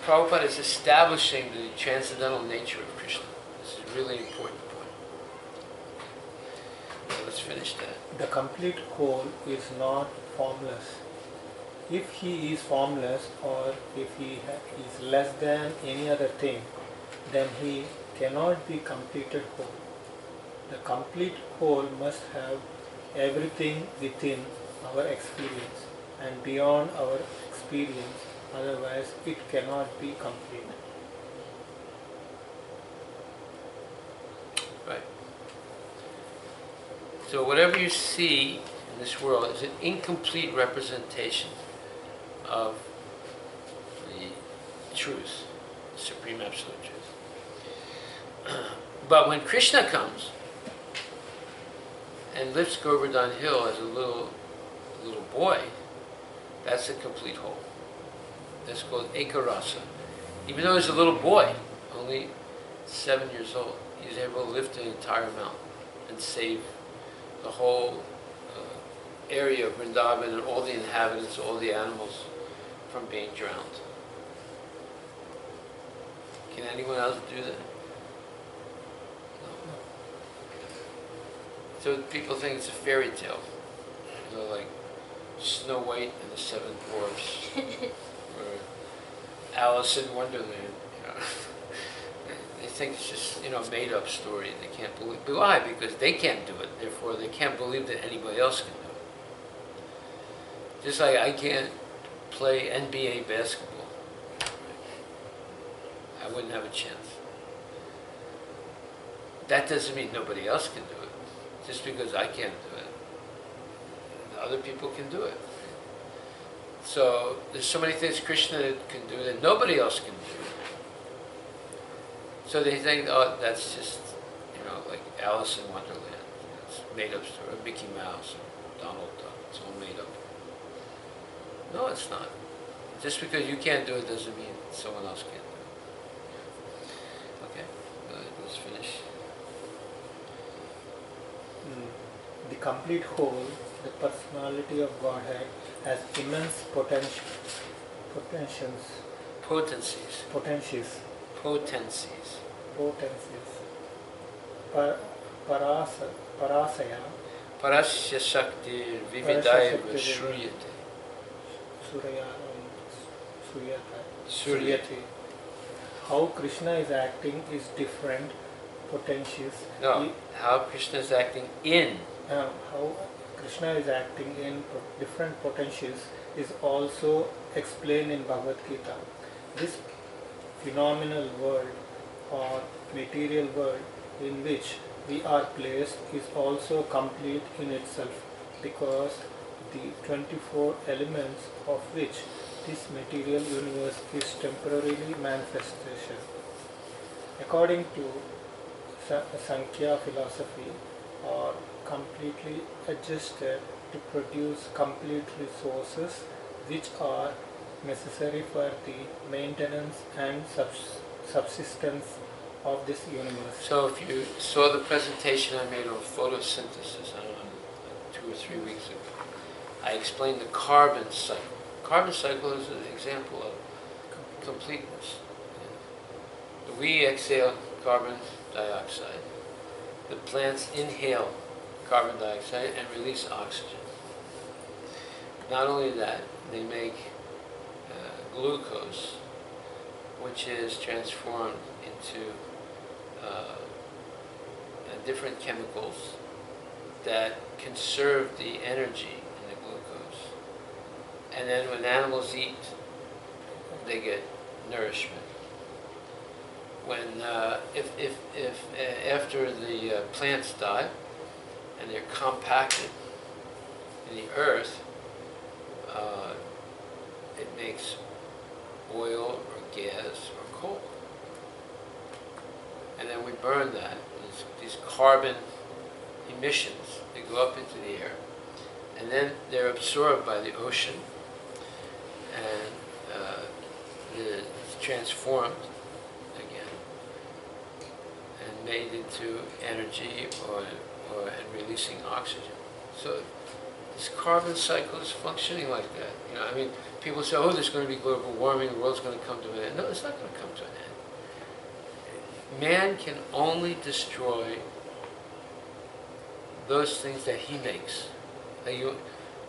Prabhupada is establishing the transcendental nature of Krishna. This is a really important point. So let's finish that. The complete whole is not formless. If he is formless, or if he is less than any other thing, then he cannot be completed whole. The complete whole must have everything within our experience and beyond our experience, otherwise it cannot be complete. Right. So whatever you see in this world is an incomplete representation of the truth, supreme absolute truth. But when Krishna comes and lifts Govardhan Hill as a little boy, that's a complete whole. That's called Ekarasa. Even though he's a little boy, only 7 years old, he's able to lift the entire mountain and save the whole area of Vrindavan and all the inhabitants, all the animals from being drowned. Can anyone else do that? No. So people think it's a fairy tale, like Snow White and the Seven Dwarfs, or Alice in Wonderland. They think it's just made up story. They can't believe. But why? Because they can't do it. Therefore, they can't believe that anybody else can do it. Just like I can't play NBA basketball. I wouldn't have a chance. That doesn't mean nobody else can do it. Just because I can't do it, other people can do it. So there's so many things Krishna can do that nobody else can do. So they think, oh, that's just, like Alice in Wonderland. It's made up story, or Mickey Mouse, or Donald Duck. It's all made up. No, it's not. Just because you can't do it doesn't mean someone else can't do it. Okay, let's finish. The complete whole, the personality of Godhead, has immense potencies. Parasaya. Parasya Shakti Vividaya Shruyate. Suryate. How Krishna is acting is different potencies. No, how Krishna is acting in. How Krishna is acting in different potencies is also explained in Bhagavad Gita. This phenomenal world or material world in which we are placed is also complete in itself, because the 24 elements of which this material universe is temporarily manifestation. According to Sankhya philosophy, are completely adjusted to produce complete resources which are necessary for the maintenance and subsistence of this universe. So if you saw the presentation I made on photosynthesis, I don't know, like 2 or 3 weeks ago, I explained the carbon cycle. Carbon cycle is an example of completeness. We exhale carbon dioxide. The plants inhale carbon dioxide and release oxygen. Not only that, they make glucose, which is transformed into different chemicals that conserve the energy in the glucose. And then when animals eat, they get nourishment. When if after the plants die and they're compacted in the earth, it makes oil or gas or coal. And then we burn that. These carbon emissions, they go up into the air, and then they're absorbed by the ocean, and it's transformed again and made into energy and releasing oxygen. So this carbon cycle is functioning like that. People say, oh, there's going to be global warming, the world's going to come to an end. No, it's not going to come to an end. Man can only destroy those things that he makes.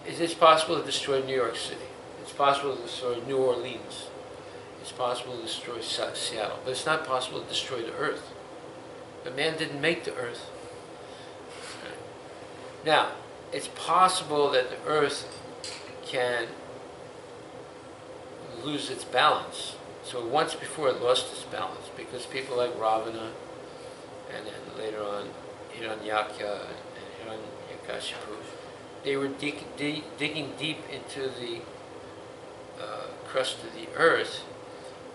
It's possible to destroy New York City. It's possible to destroy New Orleans. It's possible to destroy Seattle. But it's not possible to destroy the earth. But man didn't make the earth. Now, it's possible that the earth can lose its balance. So once before it lost its balance, because people like Ravana, and then later on Hiranyaka and Hiranyakashipu, they were digging deep into the crust of the earth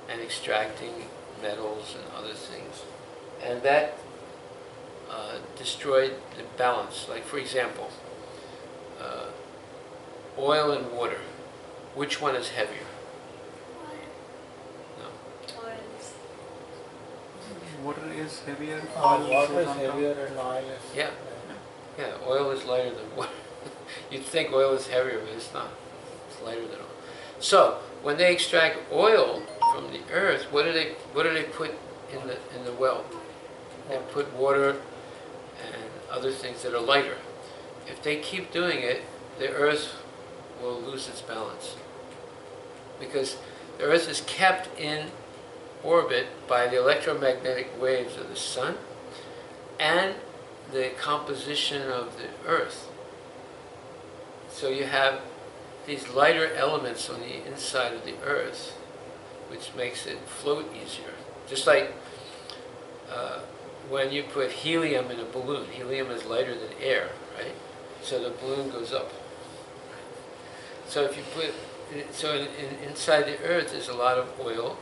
and extracting metals and other things. And that destroyed the balance. Like, for example, oil and water. Which one is heavier? No. Oils. Water is heavier. Water is on top. heavier and oil is Yeah. Yeah, oil is lighter than water. You'd think oil is heavier, but it's not. It's lighter than oil. So when they extract oil from the earth, what do they put in the well? They put water and other things that are lighter. If they keep doing it, the earth will lose its balance, because the earth is kept in orbit by the electromagnetic waves of the sun and the composition of the earth. So you have these lighter elements on the inside of the earth, which makes it float easier. Just like when you put helium in a balloon, helium is lighter than air, right? So the balloon goes up. So if you put, inside the earth there's a lot of oil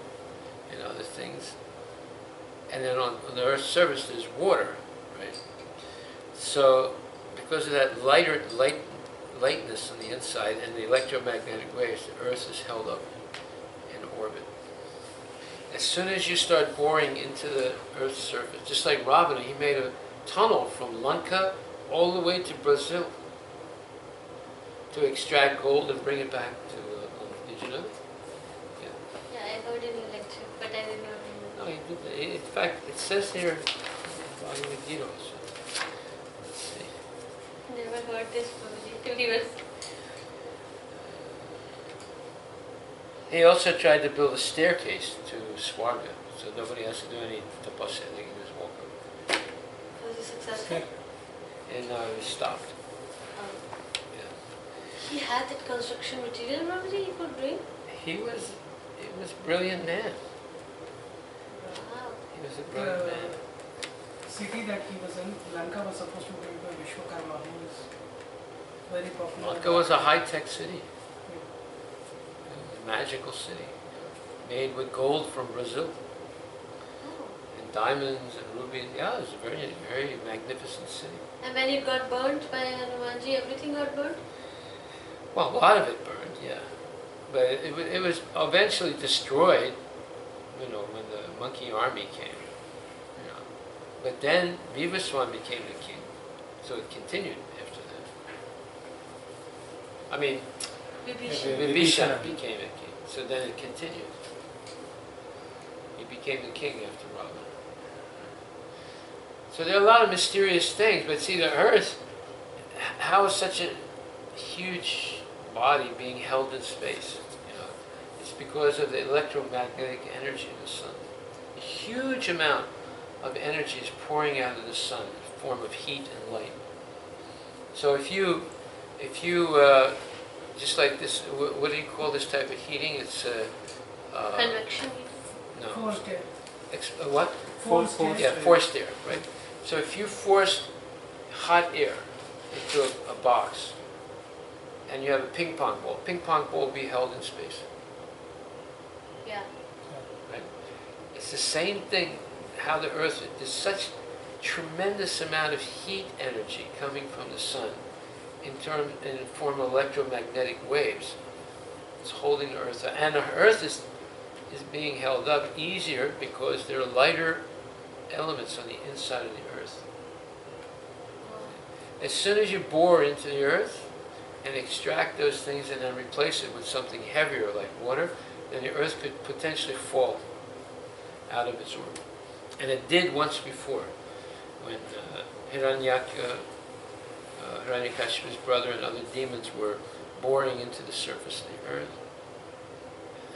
and other things, and then on the earth's surface there's water, right? So because of that lightness on the inside and the electromagnetic waves, the earth is held up in orbit. As soon as you start boring into the earth's surface, just like Ravana, he made a tunnel from Lanka all the way to Brazil to extract gold and bring it back to, did you know? Yeah. Yeah, I heard in your lecture, but I did not No, remember. he did that. In fact, it says here, volume of Gita also. Let's see. Never heard this Prabhuji till he was. He also tried to build a staircase to Swarga, so nobody has to do any tapasya, they can just walk over. Was he successful? And now he stopped. Um, Yeah. he had that construction material probably he could bring. He was a brilliant man. Wow. He was a brilliant man. City that he was in, Lanka was supposed to be built by Vishwakarma, who is very popular. Lanka was a high-tech city. A magical city, made with gold from Brazil, Oh. and diamonds and rubies. Yeah, it was a very, very magnificent city. And when it got burnt by Hanumanji, everything got burnt? Well, a lot of it burned, yeah. But it was eventually destroyed, you know, when the monkey army came, you know. But then Vivaswan became the king, so it continued after that. I mean, Vibhishan. Vibhishan became a king, so then it continued. He became the king after Ravana. So there are a lot of mysterious things, but see, the earth, how is such a huge body being held in space? You know, it's because of the electromagnetic energy of the sun. A huge amount of energy is pouring out of the sun in the form of heat and light. So if you just like this, what do you call this type of heating? It's Convection. no. Forced air. What? Forced air. Yeah, forced air, right? So if you force hot air into a box, and you have a ping pong ball will be held in space, Yeah. right? It's the same thing, how the earth, there's such tremendous amount of heat energy coming from the sun in the form of electromagnetic waves. It's holding the earth up. And the earth is being held up easier because there are lighter elements on the inside of the earth. As soon as you bore into the earth and extract those things and then replace it with something heavier like water, then the earth could potentially fall out of its orbit. And it did once before, when Hiranyakashipu's brother and other demons were boring into the surface of the earth.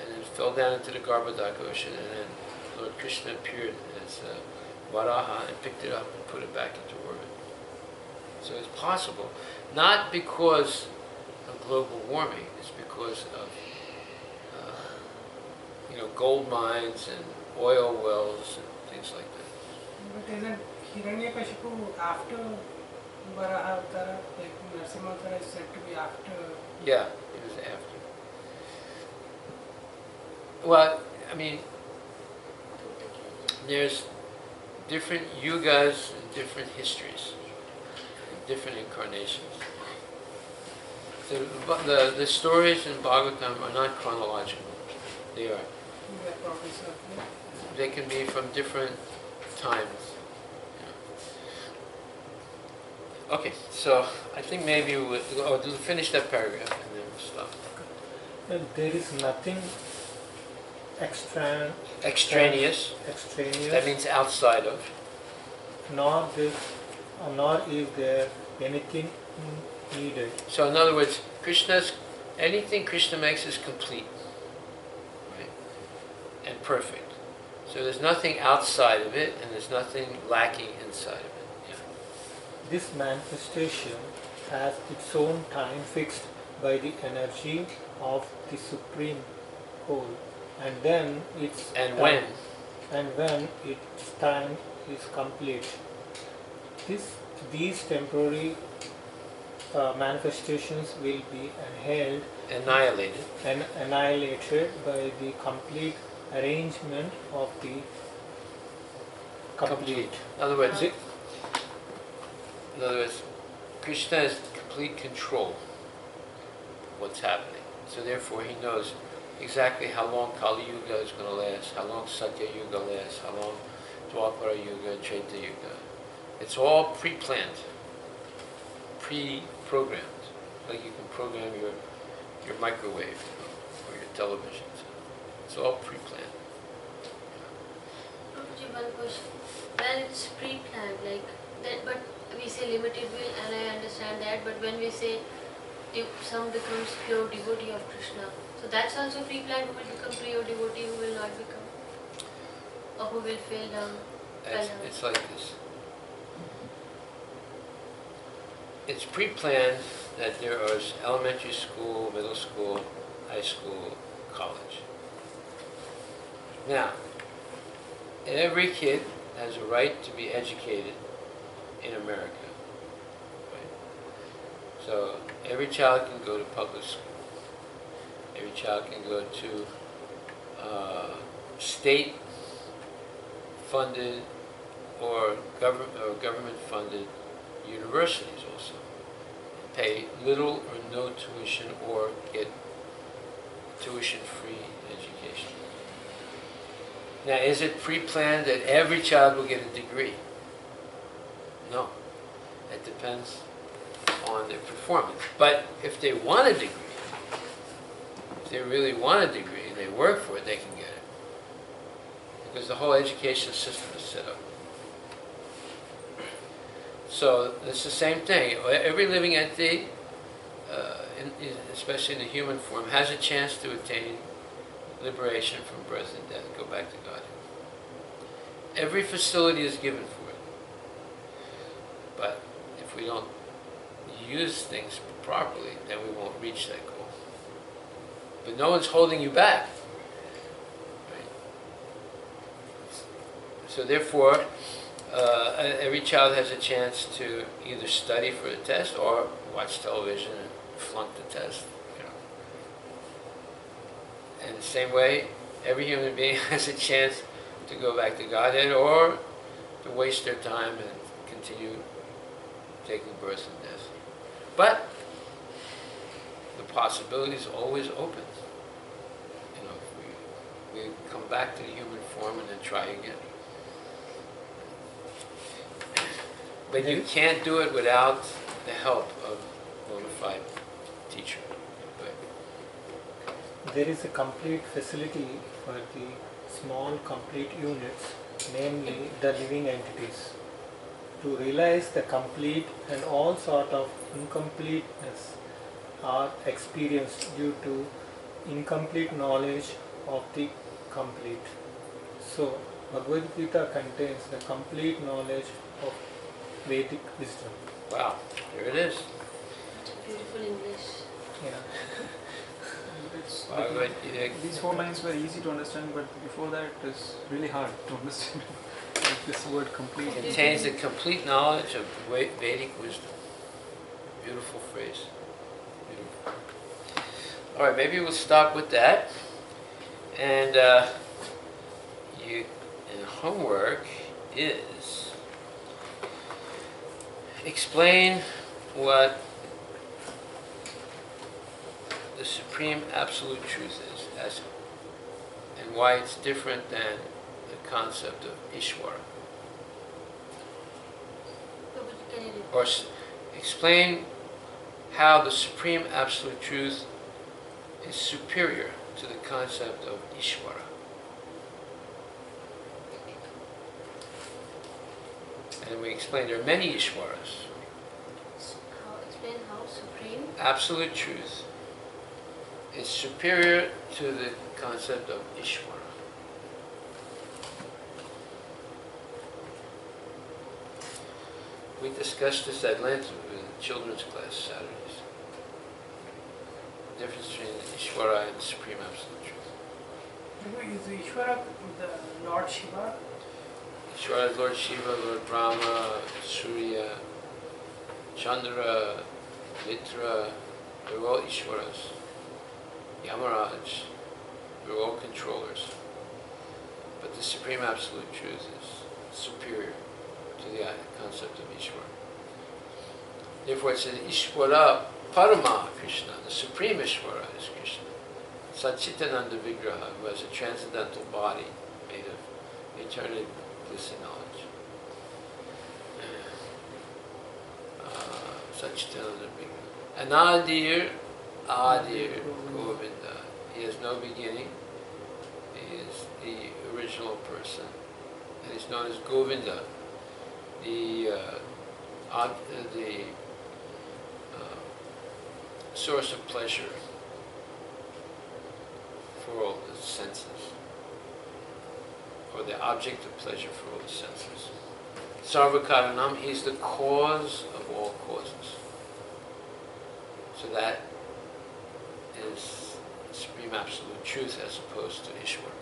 And then fell down into the Garbhodaka ocean, and then Lord Krishna appeared as Varaha and picked it up and put it back into orbit. So it's possible, not because of global warming, it's because of gold mines and oil wells and things like that. But isn't Hiranyakashipu after Varaha Avtara, like Narasimha Avtara is said to be after? Yeah, it was after. Well, I mean, there's different yugas and different histories, different incarnations. The stories in Bhagavatam are not chronological. They are. Yeah, probably so. They can be from different times. Okay, so I think maybe we'll finish that paragraph and then we'll stop. There is nothing Extraneous. extraneous, That means outside of. nor is there anything needed. So in other words, anything Krishna makes is complete, right? And perfect. So there's nothing outside of it, and there's nothing lacking inside of it. Yeah. This manifestation has its own time fixed by the energy of the Supreme Whole, and then its And time, when? and when its time is complete. These temporary manifestations will be Annihilated. and annihilated by the complete arrangement of the complete. In other words, Krishna has complete control of what's happening. So therefore he knows exactly how long Kali Yuga is going to last, how long Satya Yuga lasts, how long Dwapara Yuga, Treta Yuga. It's all pre-planned, pre-programmed. Like you can program your microwave or your television. It's all pre-planned. Prabhuji, one question. When it's pre-planned, like that, but we say limited will, and I understand that. But when we say some becomes pure devotee of Krishna, so that's also pre-planned. Who will become pure devotee? Who will not become, or who will fail down? It's like this. It's pre-planned that there is elementary school, middle school, high school, college. Now, every kid has a right to be educated in America. Right? So every child can go to public school. Every child can go to state-funded or government-funded universities also. Pay little or no tuition or get tuition-free education. Now, is it pre-planned that every child will get a degree? No. It depends on their performance. But if they want a degree, if they really want a degree and they work for it, they can get it. Because the whole education system is set up. So it's the same thing. Every living entity, especially in the human form, has a chance to attain liberation from birth and death, go back to God. Every facility is given for it. But if we don't use things properly, then we won't reach that goal. But no one's holding you back. Right? So therefore, every child has a chance to either study for the test or watch television and flunk the test. You know. And the same way, every human being has a chance to go back to Godhead or to waste their time and continue taking birth and death. But the possibility is always open. You know, we come back to the human form and then try again. But you can't do it without the help of a bona fide teacher. There is a complete facility for the small complete units, namely the living entities. To realize the complete and all sort of incompleteness are experienced due to incomplete knowledge of the complete. So, Bhagavad Gita contains the complete knowledge of Vedic wisdom. Wow, here it is. Such a beautiful English. Yeah. These 4 lines were easy to understand, but before that it is really hard to understand. Like this word complete. Contains the complete knowledge of Vedic wisdom. Beautiful phrase. Beautiful. All right, maybe we'll stop with that. And and homework is explain what the supreme absolute truth is, and why it's different than the concept of Ishvara. Can you repeat? Or explain how the supreme absolute truth is superior to the concept of Ishvara. And we explain there are many Ishvaras. Explain how supreme. Absolute truth is superior to the concept of Ishvara. We discussed this at length in children's class Saturdays. The difference between Ishvara and the Supreme Absolute Truth. Is Ishvara the Lord Shiva? Ishvara is Lord Shiva, Lord Brahma, Surya, Chandra, Mitra, they're all Ishvaras. Yamaraj, they're all controllers. But the Supreme Absolute Truth is superior to the concept of Ishvara. Therefore it says Ishvara Parama Krishna, the Supreme Ishvara is Krishna. Satchitananda Vigraha, who has a transcendental body made of eternal bliss and knowledge. Satchitananda Vigraha. Anadir Adir Govinda. He has no beginning. He is the original person. And he's known as Govinda, the source of pleasure for all the senses, or the object of pleasure for all the senses. Sarvakaranam, he's the cause of all causes. So that is supreme absolute truth as opposed to Ishvara.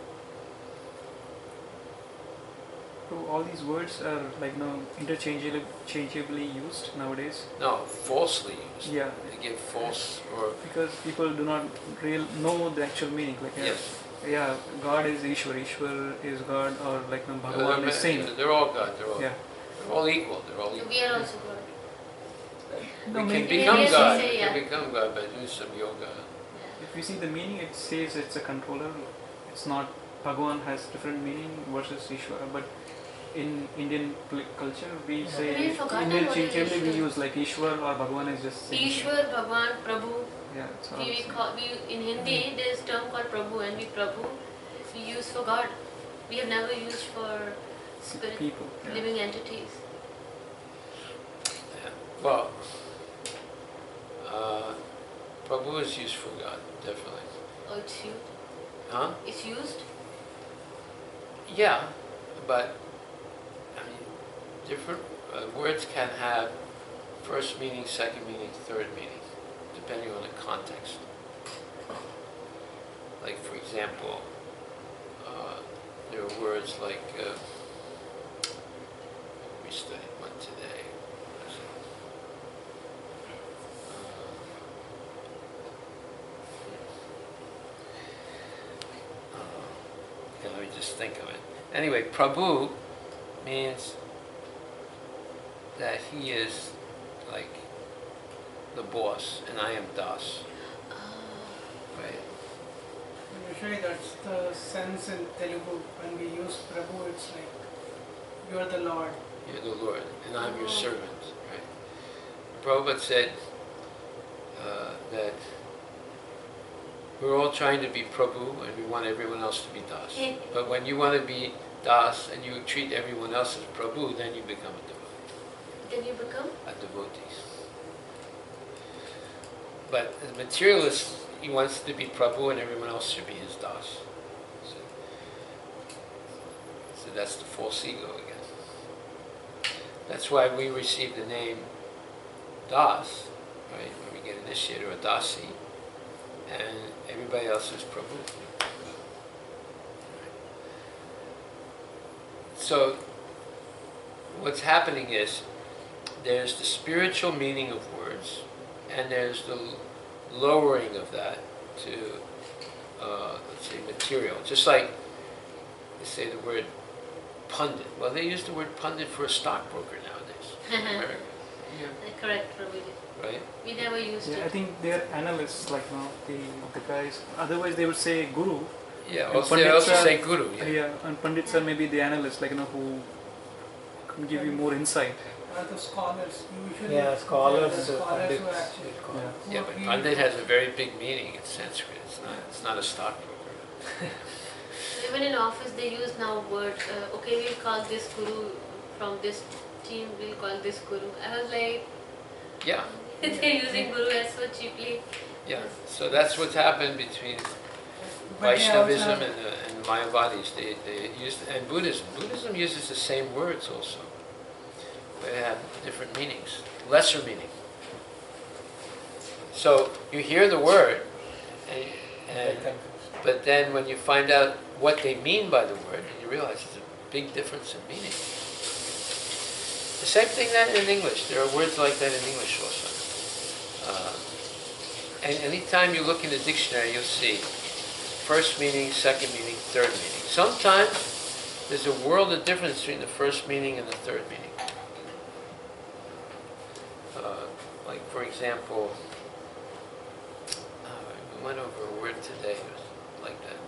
So all these words are interchangeably used nowadays. No, falsely used. Yeah. They give false or... Because people do not know the actual meaning. Yes. Yeah, God is Ishwar, Ishwar is God, or Bhagavan is same. They're all God. They're all. Yeah. They're all equal. They're all So equal. we are also God. We No, can maybe- become Yes, God. say, We yeah. can become God by doing some yoga. Yeah. If you see the meaning, it says it's a controller. It's not, Bhagavan has different meaning versus Ishwara, but in Indian culture, we say, We've forgotten what is interchangeably we Ishwar. use like Ishwar or Bhagavan is just same. Ishwar, Bhagwan, Prabhu. Yeah, it's all We in Hindi there is term called Prabhu, and we use for God. We have never used for spirit, people. Yeah. living entities. Yeah. Well, Prabhu is used for God, definitely. Oh, it's used. Huh? It's used. Yeah, but I mean, different words can have first meaning, second meaning, third meaning, depending on the context. Like, for example, there are words like, we studied one today. What is it? Let me just think of it. Anyway, Prabhu means that he is like the boss, and I am Das. Right? Usually that's the sense in Telugu. When we use Prabhu, it's like you are the Lord. You're the Lord, and I'm your servant. Right? Prabhupada said that we're all trying to be Prabhu, and we want everyone else to be Das. But when you want to be Das and you treat everyone else as Prabhu, then you become a devotee. Then you become. A devotee. But the materialist, he wants to be Prabhu and everyone else should be his Das. So that's the false ego again. That's why we receive the name Das, right? When we get initiated, or Dasi, and everybody else is Prabhu. So what's happening is there's the spiritual meaning of words, and there's the lowering of that to let's say, material. Just like they say the word pundit. Well, they use the word pundit for a stockbroker nowadays in America, Correct, Prabhuji. right? We never used Yeah, I it. think they are analysts, like the guys. Otherwise, they would say guru. Yeah, And also, they Pandits also are- say guru. Yeah. Yeah, and pandits are maybe the analysts, like who can give you more insight. The scholars, usually. Yeah, scholars, the scholars pundits, who actually. they call Yeah. it. Yeah, but pandit has a very big meaning in Sanskrit. It's not a stockbroker. Even in office, they use now word. Okay, we'll call this guru from this team. We'll call this guru. I was like, Yeah, they're using guru as so cheaply. yeah. So that's what's happened between But they Vaishnavism also- and Mayavadis. They use, and Buddhism. Buddhism uses the same words also, but they have different meanings, lesser meaning. So you hear the word, They're and confused. but then when you find out what they mean by the word, and you realize there's a big difference in meaning. The same thing that in English. There are words like that in English also. And anytime you look in the dictionary, you'll see first meaning, second meaning, third meaning. Sometimes there's a world of difference between the first meaning and the third meaning. Like, for example, we went over a word today like that.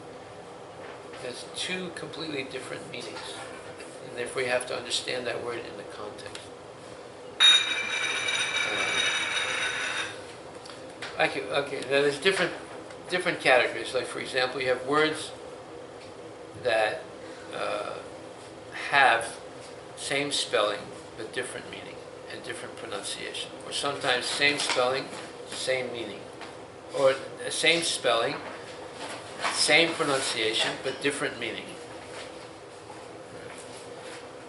There's two completely different meanings, and therefore you have to understand that word in the context. Okay, now there's different categories. Like, for example, you have words that have same spelling but different meaning and different pronunciation, or sometimes same spelling, same meaning, or same spelling, same pronunciation but different meaning,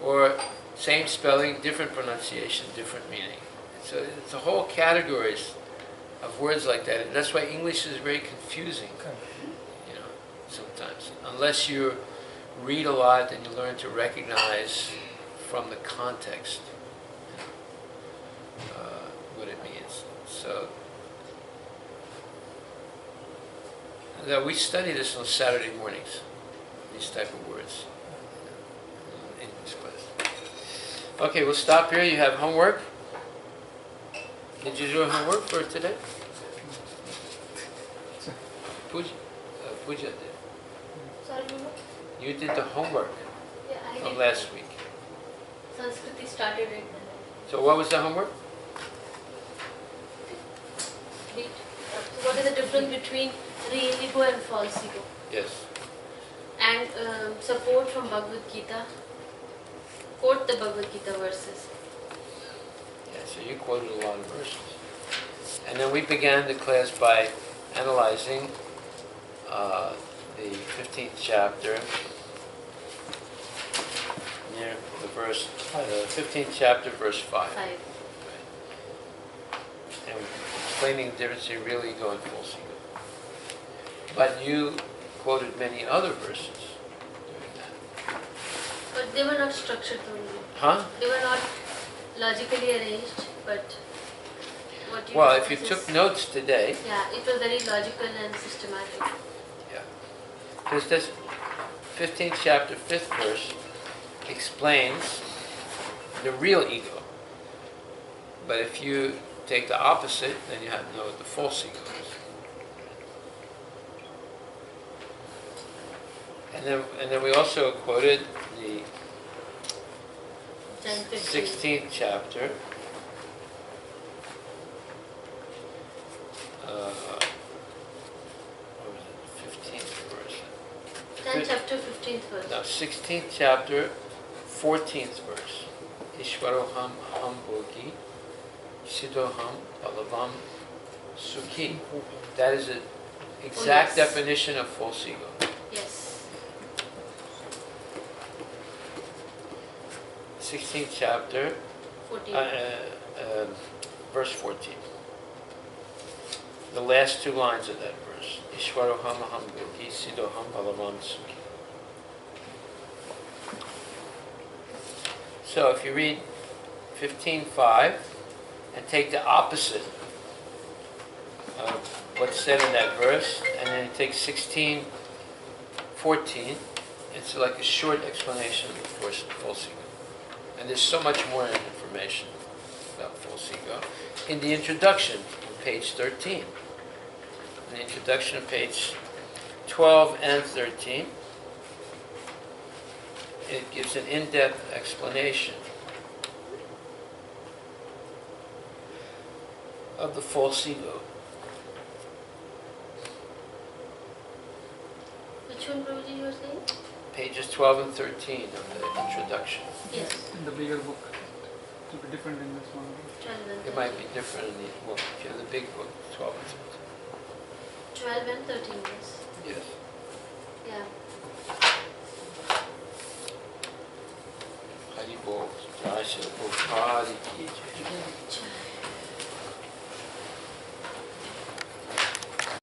or same spelling, different pronunciation, different meaning. So it's a whole categories of words like that. And that's why English is very confusing, you know, sometimes. Unless you read a lot and you learn to recognize from the context, you know, what it means. So that we study this on Saturday mornings, these type of words, in English class. Okay, we'll stop here. You have homework. Did you do homework for today? Pooja did. Sorry, Mama? You did the homework Yeah, I from did. last week. Sanskriti started it. So what was the homework? So what is the difference between real ego and false ego? Yes. And support from Bhagavad Gita. Quote the Bhagavad Gita verses. Yeah, so you quoted a lot of verses. And then we began the class by analyzing the 15th chapter, near the verse, 15th chapter, verse 5. 5. And explaining the difference between real ego and false ego. But you quoted many other verses during that. But they were not structured only. Huh? They were not logically arranged, but what you Well, did if you was took just- notes today, Yeah, it was very logical and systematic. because this 15th chapter, 5th verse explains the real ego. But if you take the opposite, then you have to know what the false ego is. And then we also quoted the 10, 15. 16th chapter. What was it? 15th verse. 10 chapter 15th verse. Now, 16th chapter, 14th verse. Ishvaroham aham bhogi, sidhoham balavam sukhi. That is an exact yes. definition of false ego. Yes. 16th chapter, 14. verse 14. The last two lines of that verse. Ishvaroham aham bhogi, sidhoham balavam sukhi. So if you read 15:5 and take the opposite what's said in that verse, and then it takes 16, 14. It's like a short explanation of the false ego. And there's so much more information about false ego in the introduction on page 13. In the introduction on page 12 and 13, it gives an in-depth explanation of the false ego. Which one, Prabhuji, you were saying? Pages 12 and 13 of the introduction. Yes. In the bigger book, it will be different in this one. 12 and 13. It might be different in the, well, if you have the big book, 12 and 12 and 13, yes. 13. Yes. Yeah. Hari Bol. Jai Shri Prabhupada ki jai.